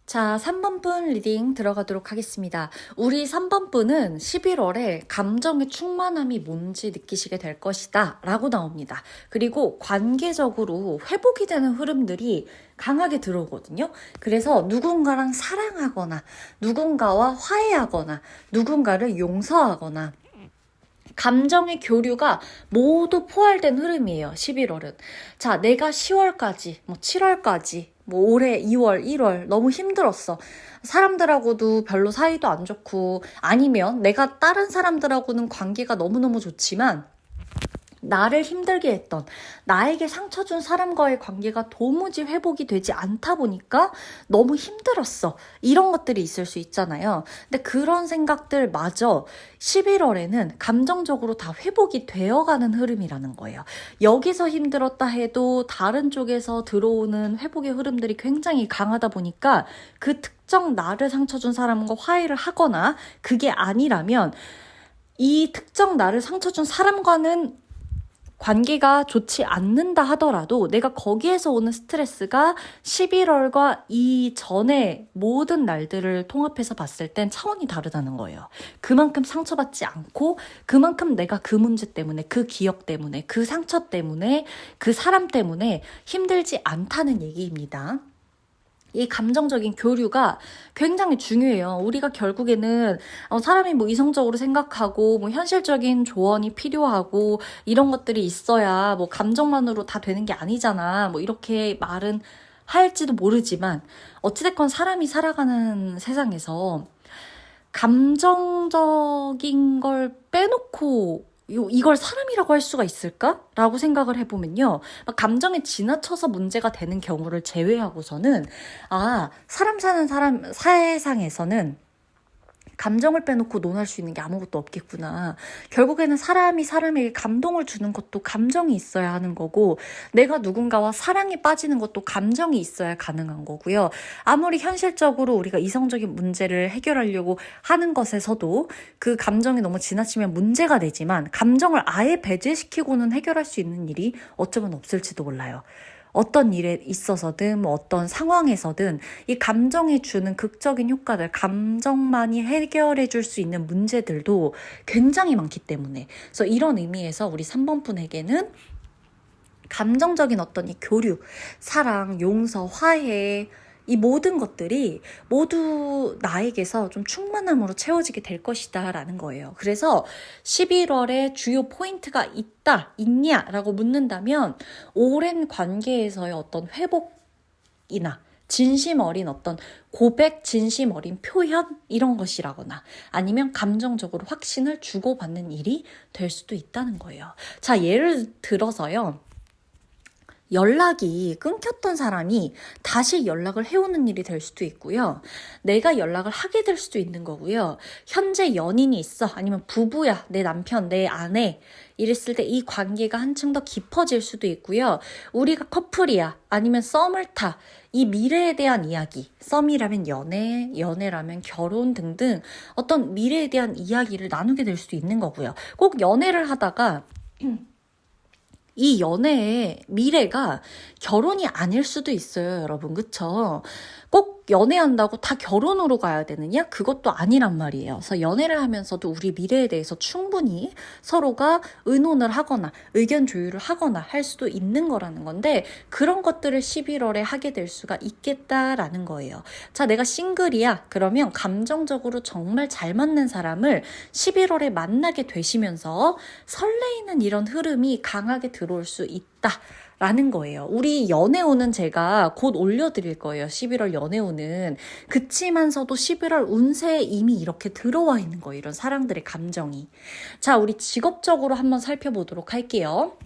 자, 3번 분 리딩 들어가도록 하겠습니다. 우리 3번 분은 11월에 감정의 충만함이 뭔지 느끼시게 될 것이다 라고 나옵니다. 그리고 관계적으로 회복이 되는 흐름들이 강하게 들어오거든요. 그래서 누군가랑 사랑하거나 누군가와 화해하거나 누군가를 용서하거나 감정의 교류가 모두 포괄된 흐름이에요. 11월은. 자, 내가 10월까지, 7월까지, 올해 2월, 1월 너무 힘들었어. 사람들하고도 별로 사이도 안 좋고 아니면 내가 다른 사람들하고는 관계가 너무너무 좋지만 나를 힘들게 했던 나에게 상처 준 사람과의 관계가 도무지 회복이 되지 않다 보니까 너무 힘들었어. 이런 것들이 있을 수 있잖아요. 근데 그런 생각들마저 11월에는 감정적으로 다 회복이 되어가는 흐름이라는 거예요. 여기서 힘들었다 해도 다른 쪽에서 들어오는 회복의 흐름들이 굉장히 강하다 보니까 그 특정 나를 상처 준 사람과 화해를 하거나 그게 아니라면 이 특정 나를 상처 준 사람과는 관계가 좋지 않는다 하더라도 내가 거기에서 오는 스트레스가 11월과 이전의 모든 날들을 통합해서 봤을 땐 차원이 다르다는 거예요. 그만큼 상처받지 않고 그만큼 내가 그 문제 때문에 그 기억 때문에 그 상처 때문에 그 사람 때문에 힘들지 않다는 얘기입니다. 이 감정적인 교류가 굉장히 중요해요. 우리가 결국에는 사람이 이성적으로 생각하고 현실적인 조언이 필요하고 이런 것들이 있어야 감정만으로 다 되는 게 아니잖아. 이렇게 말은 할지도 모르지만 어찌됐건 사람이 살아가는 세상에서 감정적인 걸 빼놓고 이걸 사람이라고 할 수가 있을까? 라고 생각을 해보면요. 막 감정에 지나쳐서 문제가 되는 경우를 제외하고서는, 사람 사는 세상에서는 감정을 빼놓고 논할 수 있는 게 아무것도 없겠구나. 결국에는 사람이 사람에게 감동을 주는 것도 감정이 있어야 하는 거고, 내가 누군가와 사랑에 빠지는 것도 감정이 있어야 가능한 거고요. 아무리 현실적으로 우리가 이성적인 문제를 해결하려고 하는 것에서도 그 감정이 너무 지나치면 문제가 되지만, 감정을 아예 배제시키고는 해결할 수 있는 일이 어쩌면 없을지도 몰라요. 어떤 일에 있어서든 어떤 상황에서든 이 감정이 주는 극적인 효과들, 감정만이 해결해 줄 수 있는 문제들도 굉장히 많기 때문에, 그래서 이런 의미에서 우리 3번 분에게는 감정적인 어떤 이 교류, 사랑, 용서, 화해, 이 모든 것들이 모두 나에게서 좀 충만함으로 채워지게 될 것이다 라는 거예요. 그래서 11월에 주요 포인트가 있냐 라고 묻는다면, 오랜 관계에서의 어떤 회복이나 진심 어린 어떤 고백, 진심 어린 표현, 이런 것이라거나 아니면 감정적으로 확신을 주고받는 일이 될 수도 있다는 거예요. 자, 예를 들어서요. 연락이 끊겼던 사람이 다시 연락을 해오는 일이 될 수도 있고요. 내가 연락을 하게 될 수도 있는 거고요. 현재 연인이 있어, 아니면 부부야, 내 남편, 내 아내, 이랬을 때 이 관계가 한층 더 깊어질 수도 있고요. 우리가 커플이야, 아니면 썸을 타, 이 미래에 대한 이야기, 썸이라면 연애, 연애라면 결혼 등등 어떤 미래에 대한 이야기를 나누게 될 수도 있는 거고요. 꼭 연애를 하다가 이 연애의 미래가 결혼이 아닐 수도 있어요, 여러분. 그쵸? 꼭 연애한다고 다 결혼으로 가야 되느냐? 그것도 아니란 말이에요. 그래서 연애를 하면서도 우리 미래에 대해서 충분히 서로가 의논을 하거나 의견 조율을 하거나 할 수도 있는 거라는 건데, 그런 것들을 11월에 하게 될 수가 있겠다라는 거예요. 자, 내가 싱글이야. 그러면 감정적으로 정말 잘 맞는 사람을 11월에 만나게 되시면서 설레이는 이런 흐름이 강하게 들어올 수 있다 라는 거예요. 우리 연애운은 제가 곧 올려드릴 거예요. 11월 연애운은. 그치만서도 11월 운세에 이미 이렇게 들어와 있는 거예요. 이런 사랑들의 감정이. 자, 우리 직업적으로 한번 살펴보도록 할게요.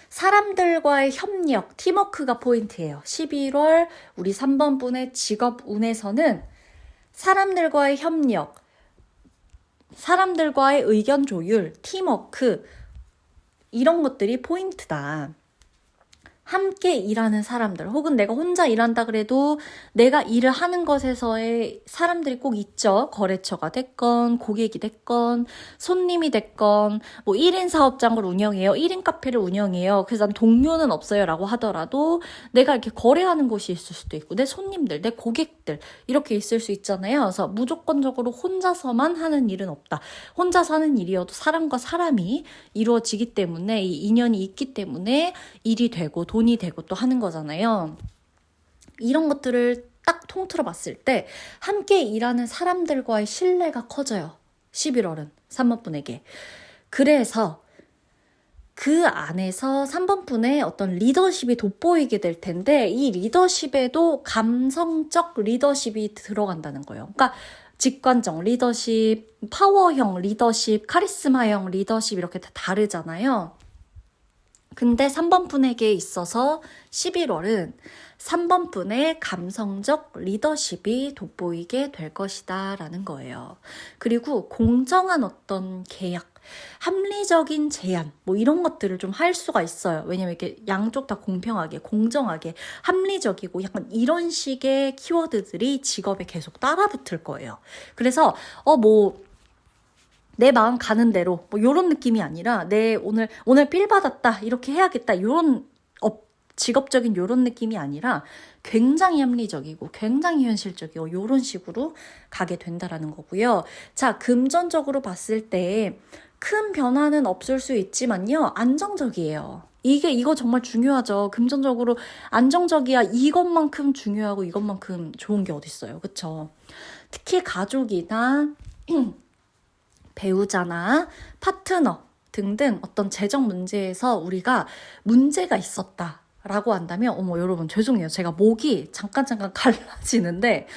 사람들과의 협력, 팀워크가 포인트예요. 11월 우리 3번 분의 직업운에서는 사람들과의 협력, 사람들과의 의견 조율, 팀워크, 이런 것들이 포인트다. 함께 일하는 사람들, 혹은 내가 혼자 일한다 그래도 내가 일을 하는 것에서의 사람들이 꼭 있죠. 거래처가 됐건, 고객이 됐건, 손님이 됐건, 뭐 1인 사업장을 운영해요. 1인 카페를 운영해요. 그래서 난 동료는 없어요 라고 하더라도 내가 이렇게 거래하는 곳이 있을 수도 있고, 내 손님들, 내 고객들, 이렇게 있을 수 있잖아요. 그래서 무조건적으로 혼자서만 하는 일은 없다. 혼자서 하는 일이어도 사람과 사람이 이루어지기 때문에, 이 인연이 있기 때문에 일이 되고 돈이 되고 또 하는 거잖아요. 이런 것들을 딱 통틀어 봤을 때 함께 일하는 사람들과의 신뢰가 커져요. 11월은 3번 분에게. 그래서 그 안에서 3번 분의 어떤 리더십이 돋보이게 될 텐데, 이 리더십에도 감성적 리더십이 들어간다는 거예요. 그러니까 직관적 리더십, 파워형 리더십, 카리스마형 리더십, 이렇게 다 다르잖아요. 근데 3번 분에게 있어서 11월은 3번 분의 감성적 리더십이 돋보이게 될 것이다 라는 거예요. 그리고 공정한 어떤 계약, 합리적인 제안, 뭐 이런 것들을 좀 할 수가 있어요. 왜냐면 이렇게 양쪽 다 공평하게, 공정하게, 합리적이고 약간 이런 식의 키워드들이 직업에 계속 따라붙을 거예요. 그래서 내 마음 가는 대로 뭐 요런 느낌이 아니라, 내 오늘 필 받았다, 이렇게 해야겠다, 요런 직업적인 요런 느낌이 아니라 굉장히 합리적이고 굉장히 현실적이고 요런 식으로 가게 된다라는 거고요. 자, 금전적으로 봤을 때 큰 변화는 없을 수 있지만요, 안정적이에요. 이거 정말 중요하죠. 금전적으로 안정적이야. 이것만큼 중요하고 이것만큼 좋은 게 어딨어요. 그쵸? 특히 가족이나 배우자나 파트너 등등 어떤 재정 문제에서 우리가 문제가 있었다 라고 한다면, 여러분 죄송해요. 제가 목이 잠깐 갈라지는데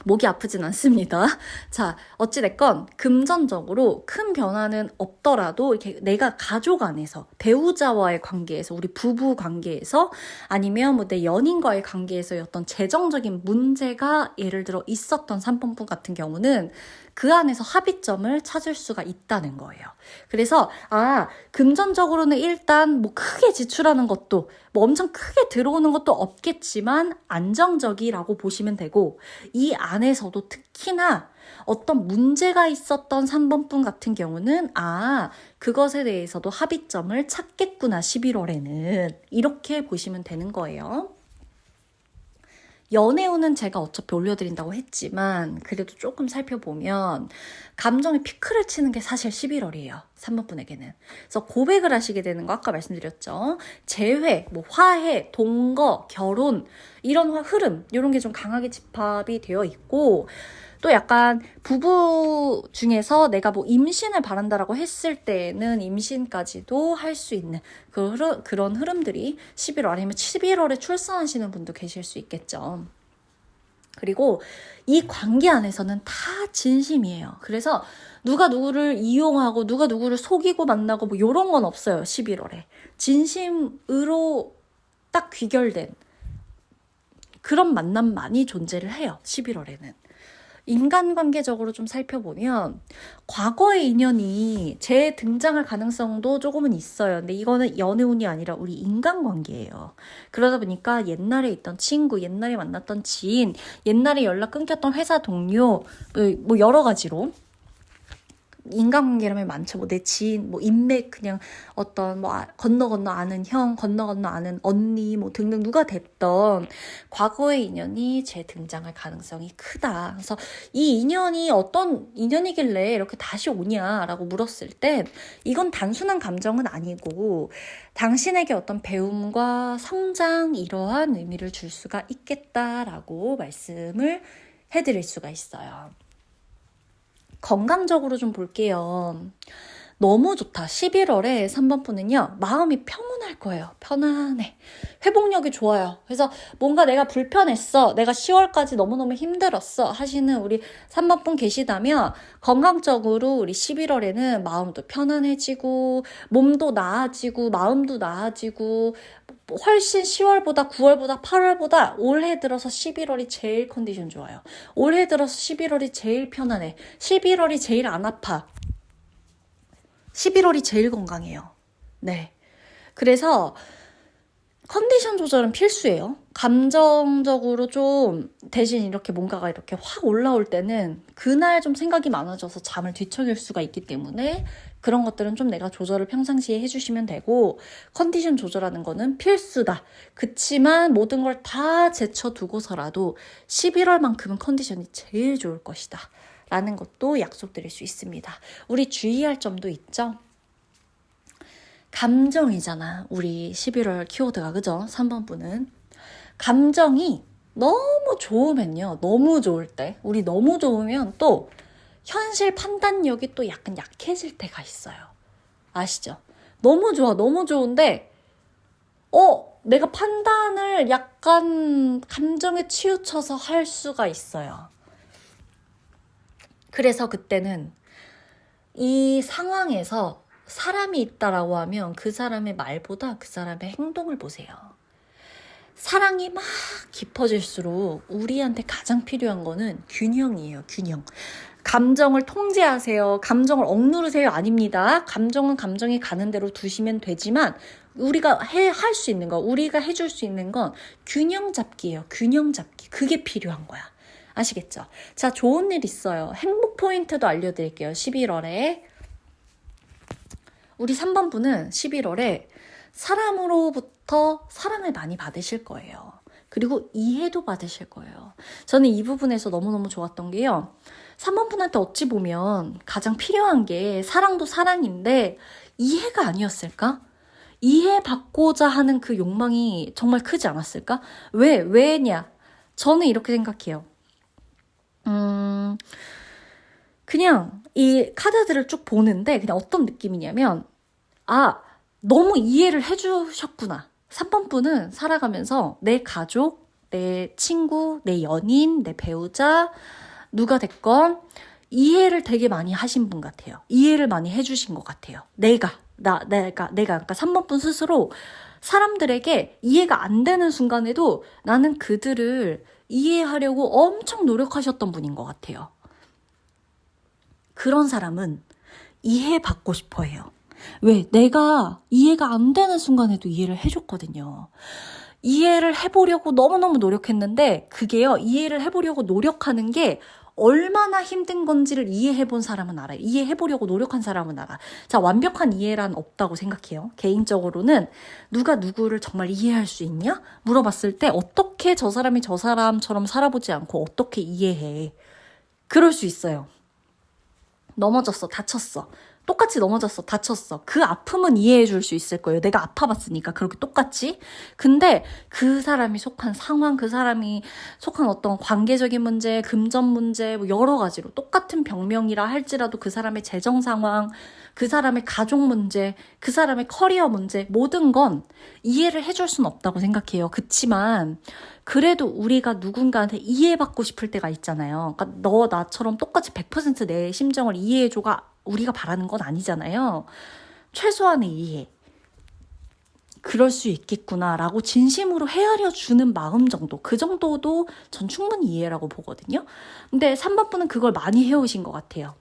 목이 아프진 않습니다. 자, 어찌됐건 금전적으로 큰 변화는 없더라도 이렇게 내가 가족 안에서 배우자와의 관계에서 우리 부부 관계에서 아니면 뭐 내 연인과의 관계에서의 어떤 재정적인 문제가 예를 들어 있었던 3번분 같은 경우는 그 안에서 합의점을 찾을 수가 있다는 거예요. 그래서 금전적으로는 일단 뭐 크게 지출하는 것도 뭐 엄청 크게 들어오는 것도 없겠지만 안정적이라고 보시면 되고, 이 안에서도 특히나 어떤 문제가 있었던 3번분 같은 경우는 그것에 대해서도 합의점을 찾겠구나 11월에는, 이렇게 보시면 되는 거예요. 연애운은 제가 어차피 올려드린다고 했지만 그래도 조금 살펴보면 감정의 피크를 치는 게 사실 11월이에요. 3번분에게는. 그래서 고백을 하시게 되는 거 아까 말씀드렸죠. 재회, 뭐 화해, 동거, 결혼 이런 흐름 이런 게 좀 강하게 집합이 되어 있고, 또 약간 부부 중에서 내가 뭐 임신을 바란다라고 했을 때는 임신까지도 할 수 있는 그런 흐름들이 11월 아니면 11월에 출산하시는 분도 계실 수 있겠죠. 그리고 이 관계 안에서는 다 진심이에요. 그래서 누가 누구를 이용하고 누가 누구를 속이고 만나고 뭐 이런 건 없어요. 11월에. 진심으로 딱 귀결된 그런 만남만이 존재를 해요. 11월에는. 인간관계적으로 좀 살펴보면 과거의 인연이 재등장할 가능성도 조금은 있어요. 근데 이거는 연애운이 아니라 우리 인간관계예요. 그러다 보니까 옛날에 있던 친구, 옛날에 만났던 지인, 옛날에 연락 끊겼던 회사 동료, 뭐 여러 가지로 인간관계라면 많죠. 뭐 내 지인, 뭐 인맥, 그냥 어떤 뭐 건너 아는 형, 건너 아는 언니, 뭐 등등 누가 됐던 과거의 인연이 재등장할 가능성이 크다. 그래서 이 인연이 어떤 인연이길래 이렇게 다시 오냐라고 물었을 때 이건 단순한 감정은 아니고 당신에게 어떤 배움과 성장 이러한 의미를 줄 수가 있겠다라고 말씀을 해드릴 수가 있어요. 건강적으로 좀 볼게요. 너무 좋다. 11월에 3번분은요. 마음이 평온할 거예요. 편안해. 회복력이 좋아요. 그래서 뭔가 내가 불편했어. 내가 10월까지 너무너무 힘들었어. 하시는 우리 3번분 계시다면 건강적으로 우리 11월에는 마음도 편안해지고 몸도 나아지고 마음도 나아지고 훨씬 10월보다 9월보다 8월보다 올해 들어서 11월이 제일 컨디션 좋아요. 올해 들어서 11월이 제일 편안해. 11월이 제일 안 아파. 11월이 제일 건강해요. 네. 그래서 컨디션 조절은 필수예요. 감정적으로 좀 대신 이렇게 뭔가가 이렇게 확 올라올 때는 그날 좀 생각이 많아져서 잠을 뒤척일 수가 있기 때문에 그런 것들은 좀 내가 조절을 평상시에 해주시면 되고, 컨디션 조절하는 거는 필수다. 그치만 모든 걸 다 제쳐두고서라도 11월만큼은 컨디션이 제일 좋을 것이다 라는 것도 약속드릴 수 있습니다. 우리 주의할 점도 있죠? 감정이잖아. 우리 11월 키워드가, 그죠? 3번분은. 감정이 너무 좋으면요. 너무 좋을 때. 우리 너무 좋으면 또 현실 판단력이 또 약간 약해질 때가 있어요. 아시죠? 너무 좋아. 너무 좋은데 내가 판단을 약간 감정에 치우쳐서 할 수가 있어요. 그래서 그때는 이 상황에서 사람이 있다라고 하면 그 사람의 말보다 그 사람의 행동을 보세요. 사랑이 막 깊어질수록 우리한테 가장 필요한 거는 균형이에요. 균형. 감정을 통제하세요. 감정을 억누르세요. 아닙니다. 감정은 감정이 가는 대로 두시면 되지만 우리가 할 수 있는 거, 우리가 해줄 수 있는 건 균형 잡기예요. 균형 잡기. 그게 필요한 거야. 아시겠죠? 자, 좋은 일 있어요. 행복 포인트도 알려드릴게요. 11월에. 우리 3번분은 11월에 사람으로부터 사랑을 많이 받으실 거예요. 그리고 이해도 받으실 거예요. 저는 이 부분에서 너무너무 좋았던 게요. 3번분한테 어찌 보면 가장 필요한 게 사랑도 사랑인데 이해가 아니었을까? 이해받고자 하는 그 욕망이 정말 크지 않았을까? 왜냐? 저는 이렇게 생각해요. 그냥 이 카드들을 쭉 보는데 그냥 어떤 느낌이냐면 너무 이해를 해주셨구나. 3번분은 살아가면서 내 가족, 내 친구, 내 연인, 내 배우자, 누가 됐건 이해를 되게 많이 하신 분 같아요. 이해를 많이 해주신 것 같아요. 내가 그러니까 3번분 스스로 사람들에게 이해가 안 되는 순간에도 나는 그들을 이해하려고 엄청 노력하셨던 분인 것 같아요. 그런 사람은 이해받고 싶어 해요. 왜? 내가 이해가 안 되는 순간에도 이해를 해줬거든요. 이해를 해보려고 너무너무 노력했는데 그게요, 이해를 해보려고 노력하는 게 얼마나 힘든 건지를 이해해본 사람은 알아요. 이해해보려고 노력한 사람은 알아. 자, 완벽한 이해란 없다고 생각해요. 개인적으로는 누가 누구를 정말 이해할 수 있냐? 물어봤을 때 어떻게 저 사람이 저 사람처럼 살아보지 않고 어떻게 이해해? 그럴 수 있어요. 넘어졌어, 다쳤어. 똑같이 넘어졌어, 다쳤어. 그 아픔은 이해해 줄 수 있을 거예요. 내가 아파봤으니까 그렇게 똑같이. 근데 그 사람이 속한 상황, 그 사람이 속한 어떤 관계적인 문제, 금전 문제, 뭐 여러 가지로 똑같은 병명이라 할지라도 그 사람의 재정 상황, 그 사람의 가족 문제, 그 사람의 커리어 문제, 모든 건 이해를 해줄 수는 없다고 생각해요. 그치만 그래도 우리가 누군가한테 이해받고 싶을 때가 있잖아요. 그러니까 너 나처럼 똑같이 100%내 심정을 이해해줘가 우리가 바라는 건 아니잖아요. 최소한의 이해. 그럴 수 있겠구나라고 진심으로 헤아려 주는 마음 정도. 그 정도도 전 충분히 이해라고 보거든요. 근데 3번 분은 그걸 많이 해오신 것 같아요.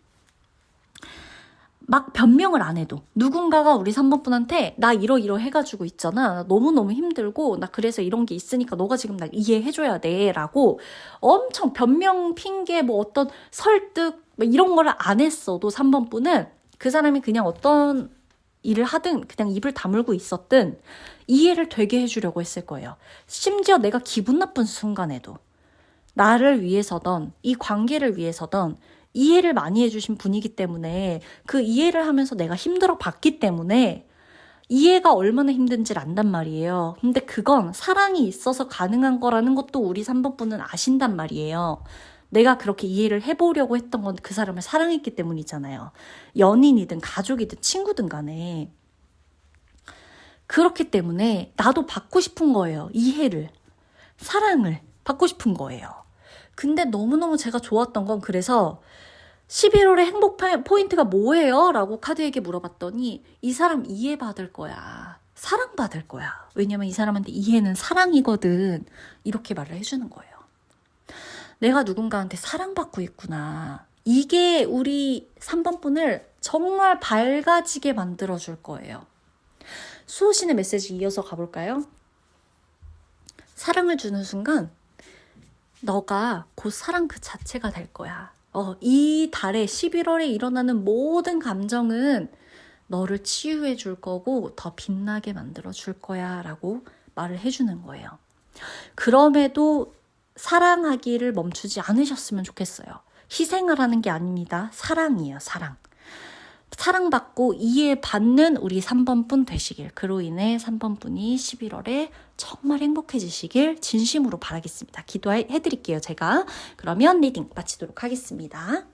막 변명을 안 해도 누군가가 우리 3번 분한테 나 이러 해가지고 있잖아. 나 너무너무 힘들고 나 그래서 이런 게 있으니까 너가 지금 날 이해해줘야 돼 라고 엄청 변명, 핑계, 뭐 어떤 설득 뭐 이런 거를 안 했어도 3번 분은 그 사람이 그냥 어떤 일을 하든 그냥 입을 다물고 있었든 이해를 되게 해주려고 했을 거예요. 심지어 내가 기분 나쁜 순간에도 나를 위해서던 이 관계를 위해서던 이해를 많이 해주신 분이기 때문에 그 이해를 하면서 내가 힘들어 봤기 때문에 이해가 얼마나 힘든지를 안단 말이에요. 근데 그건 사랑이 있어서 가능한 거라는 것도 우리 3번 분은 아신단 말이에요. 내가 그렇게 이해를 해보려고 했던 건 그 사람을 사랑했기 때문이잖아요. 연인이든 가족이든 친구든 간에. 그렇기 때문에 나도 받고 싶은 거예요. 이해를. 사랑을 받고 싶은 거예요. 근데 너무너무 제가 좋았던 건 그래서 11월의 행복 포인트가 뭐예요? 라고 카드에게 물어봤더니 이 사람 이해받을 거야. 사랑받을 거야. 왜냐면 이 사람한테 이해는 사랑이거든. 이렇게 말을 해주는 거예요. 내가 누군가한테 사랑받고 있구나. 이게 우리 3번 분을 정말 밝아지게 만들어줄 거예요. 수호신의 메시지 이어서 가볼까요? 사랑을 주는 순간 너가 곧 사랑 그 자체가 될 거야. 이 달에 11월에 일어나는 모든 감정은 너를 치유해 줄 거고 더 빛나게 만들어 줄 거야 라고 말을 해주는 거예요. 그럼에도 사랑하기를 멈추지 않으셨으면 좋겠어요. 희생을 하는 게 아닙니다. 사랑이에요. 사랑. 사랑받고 이해받는 우리 3번 분 되시길. 그로 인해 3번 분이 11월에 정말 행복해지시길 진심으로 바라겠습니다. 기도해드릴게요. 제가. 그러면 리딩 마치도록 하겠습니다.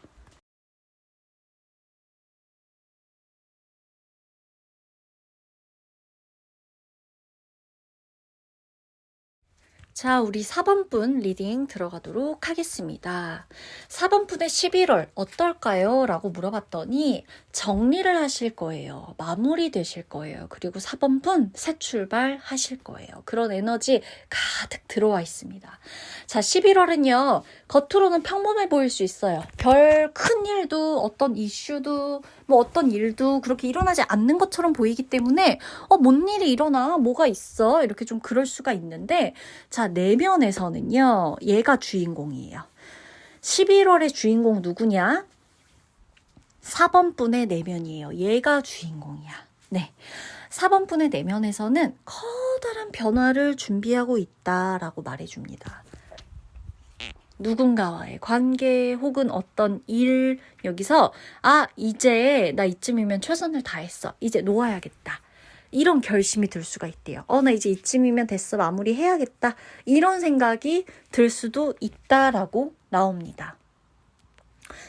자, 우리 4번분 리딩 들어가도록 하겠습니다. 4번분의 11월 어떨까요? 라고 물어봤더니 정리를 하실 거예요. 마무리 되실 거예요. 그리고 4번분 새 출발 하실 거예요. 그런 에너지 가득 들어와 있습니다. 자, 11월은요. 겉으로는 평범해 보일 수 있어요. 별 큰 일도 어떤 이슈도 뭐 어떤 일도 그렇게 일어나지 않는 것처럼 보이기 때문에 뭔 일이 일어나? 뭐가 있어? 이렇게 좀 그럴 수가 있는데 자, 내면에서는요. 얘가 주인공이에요. 11월의 주인공 누구냐? 4번 분의 내면이에요. 얘가 주인공이야. 네. 4번 분의 내면에서는 커다란 변화를 준비하고 있다라고 말해줍니다. 누군가와의 관계 혹은 어떤 일 여기서 이제 나 이쯤이면 최선을 다했어. 이제 놓아야겠다. 이런 결심이 들 수가 있대요. 나 이제 이쯤이면 됐어. 마무리해야겠다. 이런 생각이 들 수도 있다라고 나옵니다.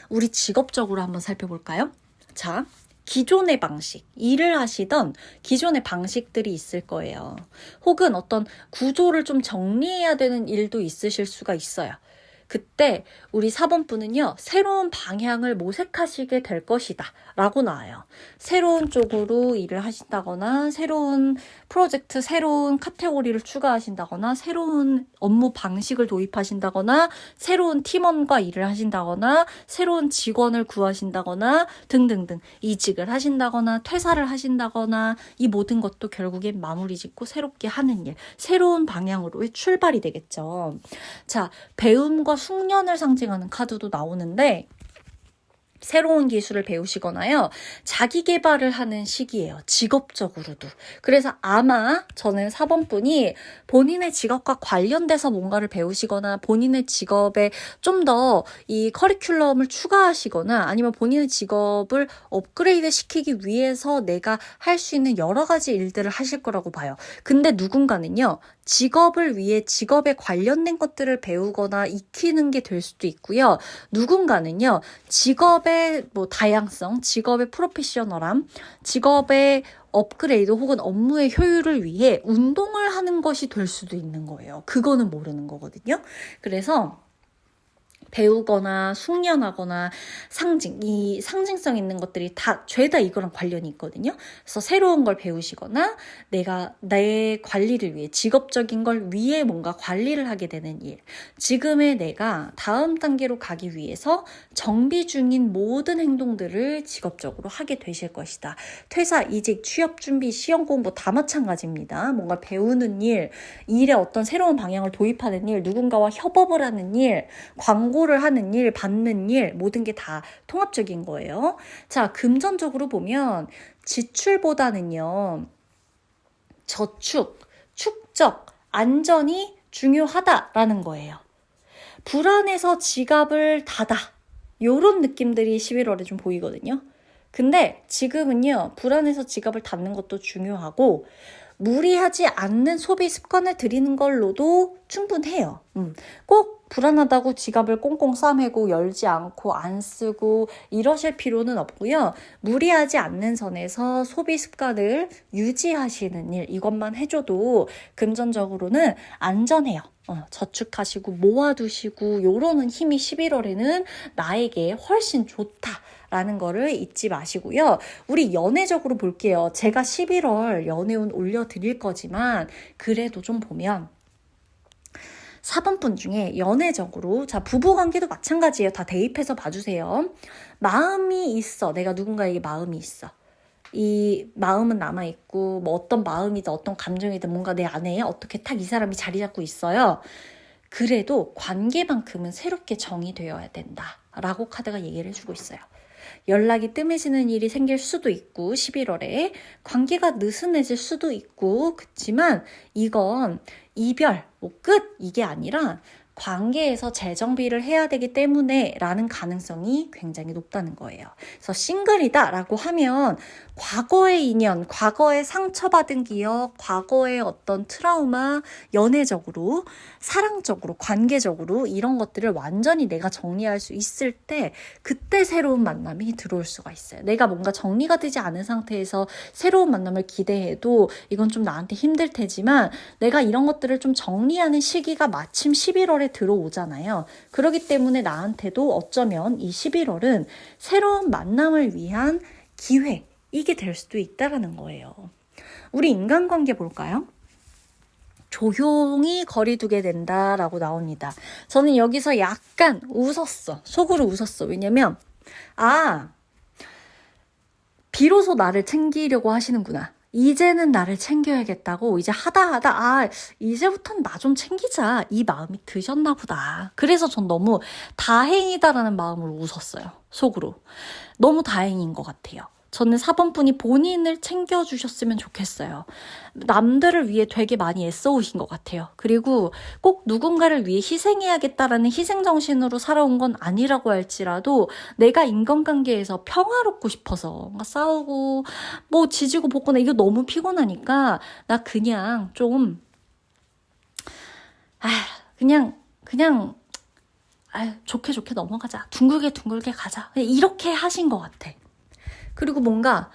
우리 직업적으로 한번 살펴볼까요? 자, 기존의 방식, 일을 하시던 기존의 방식들이 있을 거예요. 혹은 어떤 구조를 좀 정리해야 되는 일도 있으실 수가 있어요. 그때 우리 4번분은요, 새로운 방향을 모색하시게 될 것이다 라고 나와요. 새로운 쪽으로 일을 하신다거나, 새로운 프로젝트, 새로운 카테고리를 추가하신다거나, 새로운 업무 방식을 도입하신다거나, 새로운 팀원과 일을 하신다거나, 새로운 직원을 구하신다거나 등등등, 이직을 하신다거나 퇴사를 하신다거나, 이 모든 것도 결국엔 마무리 짓고 새롭게 하는 일, 새로운 방향으로의 출발이 되겠죠. 자, 배움과 숙련을 상징하는 카드도 나오는데, 새로운 기술을 배우시거나요, 자기 개발을 하는 시기예요. 직업적으로도. 그래서 아마 저는 4번분이 본인의 직업과 관련돼서 뭔가를 배우시거나, 본인의 직업에 좀 더 이 커리큘럼을 추가하시거나, 아니면 본인의 직업을 업그레이드 시키기 위해서 내가 할 수 있는 여러 가지 일들을 하실 거라고 봐요. 근데 누군가는요, 직업을 위해 직업에 관련된 것들을 배우거나 익히는 게 될 수도 있고요. 누군가는요, 직업의 뭐 다양성, 직업의 프로페셔널함, 직업의 업그레이드 혹은 업무의 효율을 위해 운동을 하는 것이 될 수도 있는 거예요. 그거는 모르는 거거든요. 그래서 배우거나 숙련하거나 이 상징성 있는 것들이 다 죄다 이거랑 관련이 있거든요. 그래서 새로운 걸 배우시거나 내가 내 관리를 위해, 직업적인 걸 위해 뭔가 관리를 하게 되는 일, 지금의 내가 다음 단계로 가기 위해서 정비 중인 모든 행동들을 직업적으로 하게 되실 것이다. 퇴사, 이직, 취업 준비, 시험 공부 다 마찬가지입니다. 뭔가 배우는 일, 일에 어떤 새로운 방향을 도입하는 일, 누군가와 협업을 하는 일, 광고를 하는 일, 받는 일, 모든 게 다 통합적인 거예요. 자, 금전적으로 보면 지출보다는요, 저축, 축적, 안전이 중요하다라는 거예요. 불안해서 지갑을 닫아, 요런 느낌들이 11월에 좀 보이거든요. 근데 지금은요, 불안해서 지갑을 닫는 것도 중요하고, 무리하지 않는 소비 습관을 들이는 걸로도 충분해요. 꼭 불안하다고 지갑을 꽁꽁 싸매고 열지 않고 안 쓰고 이러실 필요는 없고요. 무리하지 않는 선에서 소비 습관을 유지하시는 일, 이것만 해줘도 금전적으로는 안전해요. 저축하시고 모아두시고 요러는 힘이 11월에는 나에게 훨씬 좋다라는 거를 잊지 마시고요. 우리 연애적으로 볼게요. 제가 11월 연애운 올려드릴 거지만 그래도 좀 보면 4번분 중에 연애적으로, 자, 부부관계도 마찬가지예요. 다 대입해서 봐주세요. 마음이 있어. 내가 누군가에게 마음이 있어. 이 마음은 남아있고, 뭐 어떤 마음이든 어떤 감정이든 뭔가 내 안에 어떻게 딱 이 사람이 자리 잡고 있어요. 그래도 관계만큼은 새롭게 정의되어야 된다 라고 카드가 얘기를 해주고 있어요. 연락이 뜸해지는 일이 생길 수도 있고, 11월에 관계가 느슨해질 수도 있고, 그렇지만 이건 이별, 뭐 끝, 이게 아니라 관계에서 재정비를 해야 되기 때문에 라는 가능성이 굉장히 높다는 거예요. 그래서 싱글이다 라고 하면 과거의 인연, 과거에 상처받은 기억, 과거의 어떤 트라우마, 연애적으로, 사랑적으로, 관계적으로 이런 것들을 완전히 내가 정리할 수 있을 때 그때 새로운 만남이 들어올 수가 있어요. 내가 뭔가 정리가 되지 않은 상태에서 새로운 만남을 기대해도 이건 좀 나한테 힘들 테지만 내가 이런 것들을 좀 정리하는 시기가 마침 11월에 들어오잖아요. 그렇기 때문에 나한테도 어쩌면 이 11월은 새로운 만남을 위한 기회, 이게 될 수도 있다라는 거예요. 우리 인간관계 볼까요? 조용히 거리 두게 된다라고 나옵니다. 저는 여기서 약간 웃었어. 속으로 웃었어. 왜냐면 비로소 나를 챙기려고 하시는구나. 이제는 나를 챙겨야겠다고 이제 하다 이제부터는 나 좀 챙기자, 이 마음이 드셨나 보다. 그래서 전 너무 다행이다라는 마음으로 웃었어요. 속으로. 너무 다행인 것 같아요. 저는 4번분이 본인을 챙겨주셨으면 좋겠어요. 남들을 위해 되게 많이 애써오신 것 같아요. 그리고 꼭 누군가를 위해 희생해야겠다라는 희생정신으로 살아온 건 아니라고 할지라도 내가 인간관계에서 평화롭고 싶어서 뭔가 싸우고 뭐 지지고 볶거나 이거 너무 피곤하니까 나 그냥 좀 좋게 넘어가자. 둥글게 가자. 이렇게 하신 것 같아. 그리고 뭔가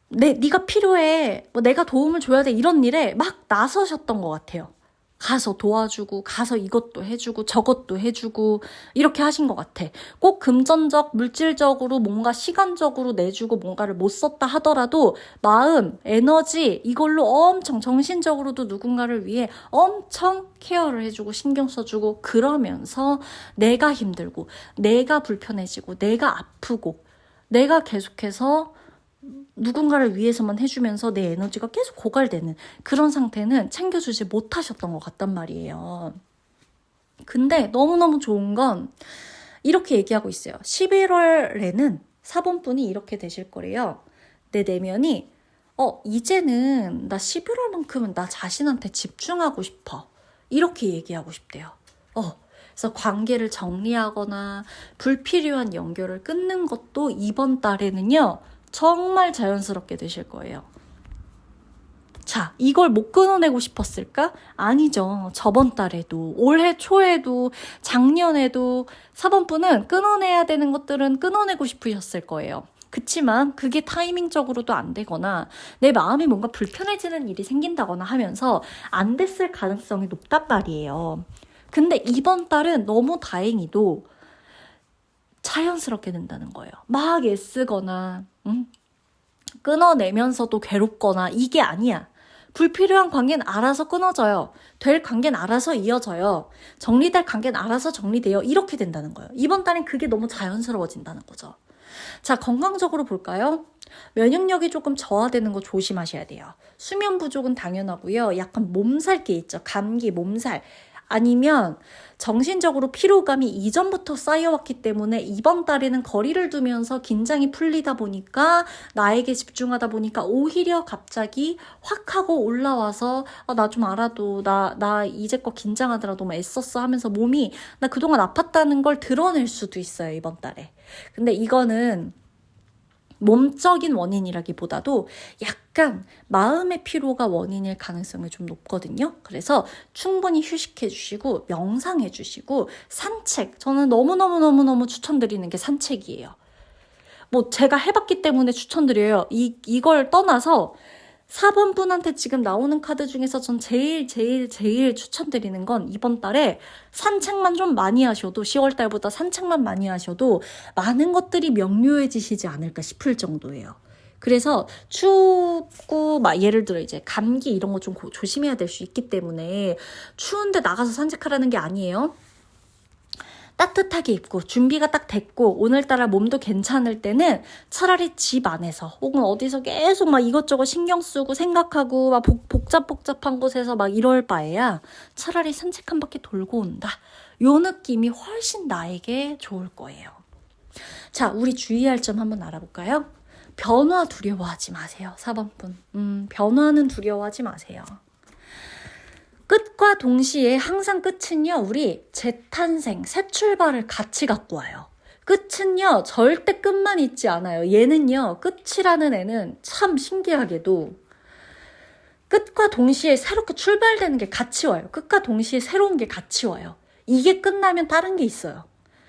네가 필요해, 뭐 내가 도움을 줘야 돼, 이런 일에 막 나서셨던 것 같아요. 가서 도와주고, 가서 이것도 해주고, 저것도 해주고, 이렇게 하신 것 같아. 꼭 금전적, 물질적으로, 뭔가 시간적으로 내주고 뭔가를 못 썼다 하더라도 마음, 에너지, 이걸로 엄청 정신적으로도 누군가를 위해 엄청 케어를 해주고 신경 써주고, 그러면서 내가 힘들고, 내가 불편해지고, 내가 아프고, 내가 계속해서 누군가를 위해서만 해주면서 내 에너지가 계속 고갈되는 그런 상태는 챙겨주지 못하셨던 것 같단 말이에요. 근데 너무너무 좋은 건 이렇게 얘기하고 있어요. 11월에는 4번분이 이렇게 되실 거래요. 내 내면이 이제는 나 11월만큼은 나 자신한테 집중하고 싶어. 이렇게 얘기하고 싶대요. 그래서 관계를 정리하거나 불필요한 연결을 끊는 것도 이번 달에는요, 정말 자연스럽게 되실 거예요. 자, 이걸 못 끊어내고 싶었을까? 아니죠. 저번 달에도, 올해 초에도, 작년에도 4번분은 끊어내야 되는 것들은 끊어내고 싶으셨을 거예요. 그치만 그게 타이밍적으로도 안 되거나 내 마음이 뭔가 불편해지는 일이 생긴다거나 하면서 안 됐을 가능성이 높단 말이에요. 근데 이번 달은 너무 다행히도 자연스럽게 된다는 거예요. 막 애쓰거나 끊어내면서도 괴롭거나 이게 아니야. 불필요한 관계는 알아서 끊어져요. 될 관계는 알아서 이어져요. 정리될 관계는 알아서 정리돼요. 이렇게 된다는 거예요. 이번 달엔 그게 너무 자연스러워진다는 거죠. 자, 건강적으로 볼까요? 면역력이 조금 저하되는 거 조심하셔야 돼요. 수면 부족은 당연하고요. 약간 몸살 게 있죠. 감기, 몸살. 아니면 정신적으로 피로감이 이전부터 쌓여왔기 때문에 이번 달에는 거리를 두면서 긴장이 풀리다 보니까 나에게 집중하다 보니까 오히려 갑자기 확 하고 올라와서 나 좀 알아도 나 이제껏 긴장하느라 너무 애썼어 하면서 몸이 나 그동안 아팠다는 걸 드러낼 수도 있어요, 이번 달에. 근데 이거는 몸적인 원인이라기보다도 약간 마음의 피로가 원인일 가능성이 좀 높거든요. 그래서 충분히 휴식해 주시고 명상해 주시고 산책, 저는 너무너무너무너무 추천드리는 게 산책이에요. 뭐 제가 해봤기 때문에 추천드려요. 이걸 떠나서 4번 분한테 지금 나오는 카드 중에서 전 제일 추천드리는 건 이번 달에 산책만 좀 많이 하셔도 10월 달보다 산책만 많이 하셔도 많은 것들이 명료해지시지 않을까 싶을 정도예요. 그래서 춥고 막 예를 들어 이제 감기 이런 거 좀 조심해야 될 수 있기 때문에 추운데 나가서 산책하라는 게 아니에요. 따뜻하게 입고 준비가 딱 됐고 오늘따라 몸도 괜찮을 때는 차라리 집 안에서 혹은 어디서 계속 막 이것저것 신경 쓰고 생각하고 막 복잡한 곳에서 막 이럴 바에야 차라리 산책 한 바퀴 돌고 온다. 요 느낌이 훨씬 나에게 좋을 거예요. 자, 우리 주의할 점 한번 알아볼까요? 변화 두려워하지 마세요. 4번 분. 변화는 두려워하지 마세요. 끝과 동시에 항상 끝은요, 우리 재탄생, 새 출발을 같이 갖고 와요. 끝은요, 절대 끝만 있지 않아요. 얘는요, 끝이라는 애는 참 신기하게도 끝과 동시에 새롭게 출발되는 게 같이 와요. 끝과 동시에 새로운 게 같이 와요. 이게 끝나면 다른 게 있어요.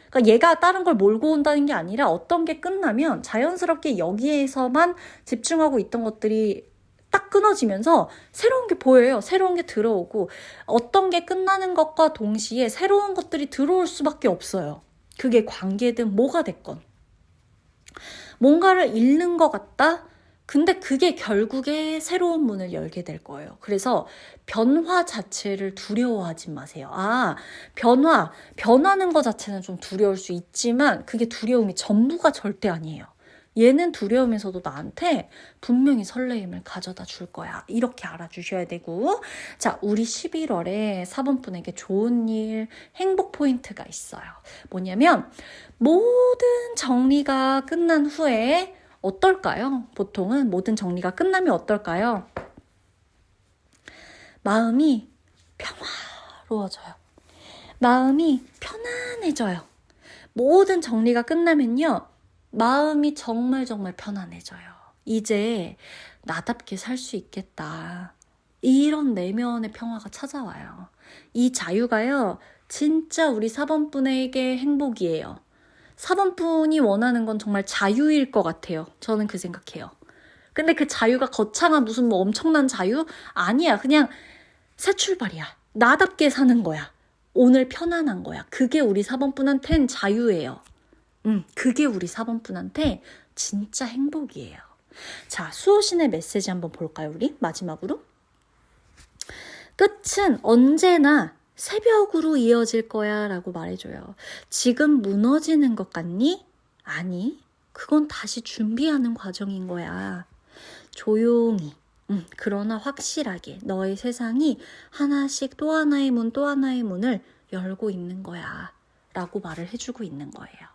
그러니까 얘가 다른 걸 몰고 온다는 게 아니라 어떤 게 끝나면 자연스럽게 여기에서만 집중하고 있던 것들이 딱 끊어지면서 새로운 게 보여요. 새로운 게 들어오고 어떤 게 끝나는 것과 동시에 새로운 것들이 들어올 수밖에 없어요. 그게 관계든 뭐가 됐건. 뭔가를 잃는 것 같다? 근데 그게 결국에 새로운 문을 열게 될 거예요. 그래서 변화 자체를 두려워하지 마세요. 변하는 것 자체는 좀 두려울 수 있지만 그게 두려움이 전부가 절대 아니에요. 얘는 두려우면서도 나한테 분명히 설레임을 가져다 줄 거야. 이렇게 알아주셔야 되고. 자, 우리 11월에 4번 분에게 좋은 일, 행복 포인트가 있어요. 뭐냐면 모든 정리가 끝난 후에 어떨까요? 보통은 모든 정리가 끝나면 어떨까요? 마음이 평화로워져요. 마음이 편안해져요. 모든 정리가 끝나면요. 마음이 정말 편안해져요. 이제 나답게 살 수 있겠다. 이런 내면의 평화가 찾아와요. 이 자유가요. 진짜 우리 4번 분에게 행복이에요. 4번분이 원하는 건 정말 자유일 것 같아요. 저는 그 생각해요. 근데 그 자유가 거창한 무슨 뭐 엄청난 자유? 아니야. 그냥 새 출발이야. 나답게 사는 거야. 오늘 편안한 거야. 그게 우리 4번분한텐 자유예요. 그게 우리 4번분한테 진짜 행복이에요. 자, 수호신의 메시지 한번 볼까요, 우리? 마지막으로. 끝은 언제나 새벽으로 이어질 거야 라고 말해줘요. 지금 무너지는 것 같니? 아니, 그건 다시 준비하는 과정인 거야. 조용히, 그러나 확실하게 너의 세상이 하나씩 또 하나의 문 또 하나의 문을 열고 있는 거야 라고 말을 해주고 있는 거예요.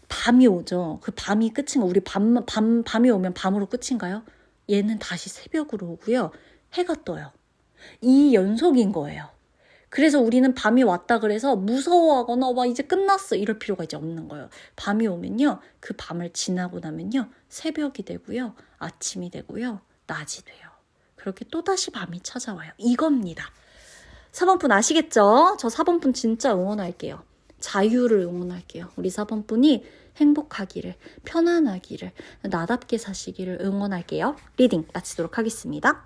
밤이 오죠. 그 밤이 끝인가? 우리 밤이 오면 밤으로 끝인가요? 얘는 다시 새벽으로 오고요. 해가 떠요. 이 연속인 거예요. 그래서 우리는 밤이 왔다 그래서 무서워하거나 와 이제 끝났어 이럴 필요가 이제 없는 거예요. 밤이 오면요. 그 밤을 지나고 나면요. 새벽이 되고요. 아침이 되고요. 낮이 돼요. 그렇게 또다시 밤이 찾아와요. 이겁니다. 4번분 아시겠죠? 저 4번분 진짜 응원할게요. 자유를 응원할게요. 우리 4번분이 행복하기를, 편안하기를, 나답게 사시기를 응원할게요. 리딩 마치도록 하겠습니다.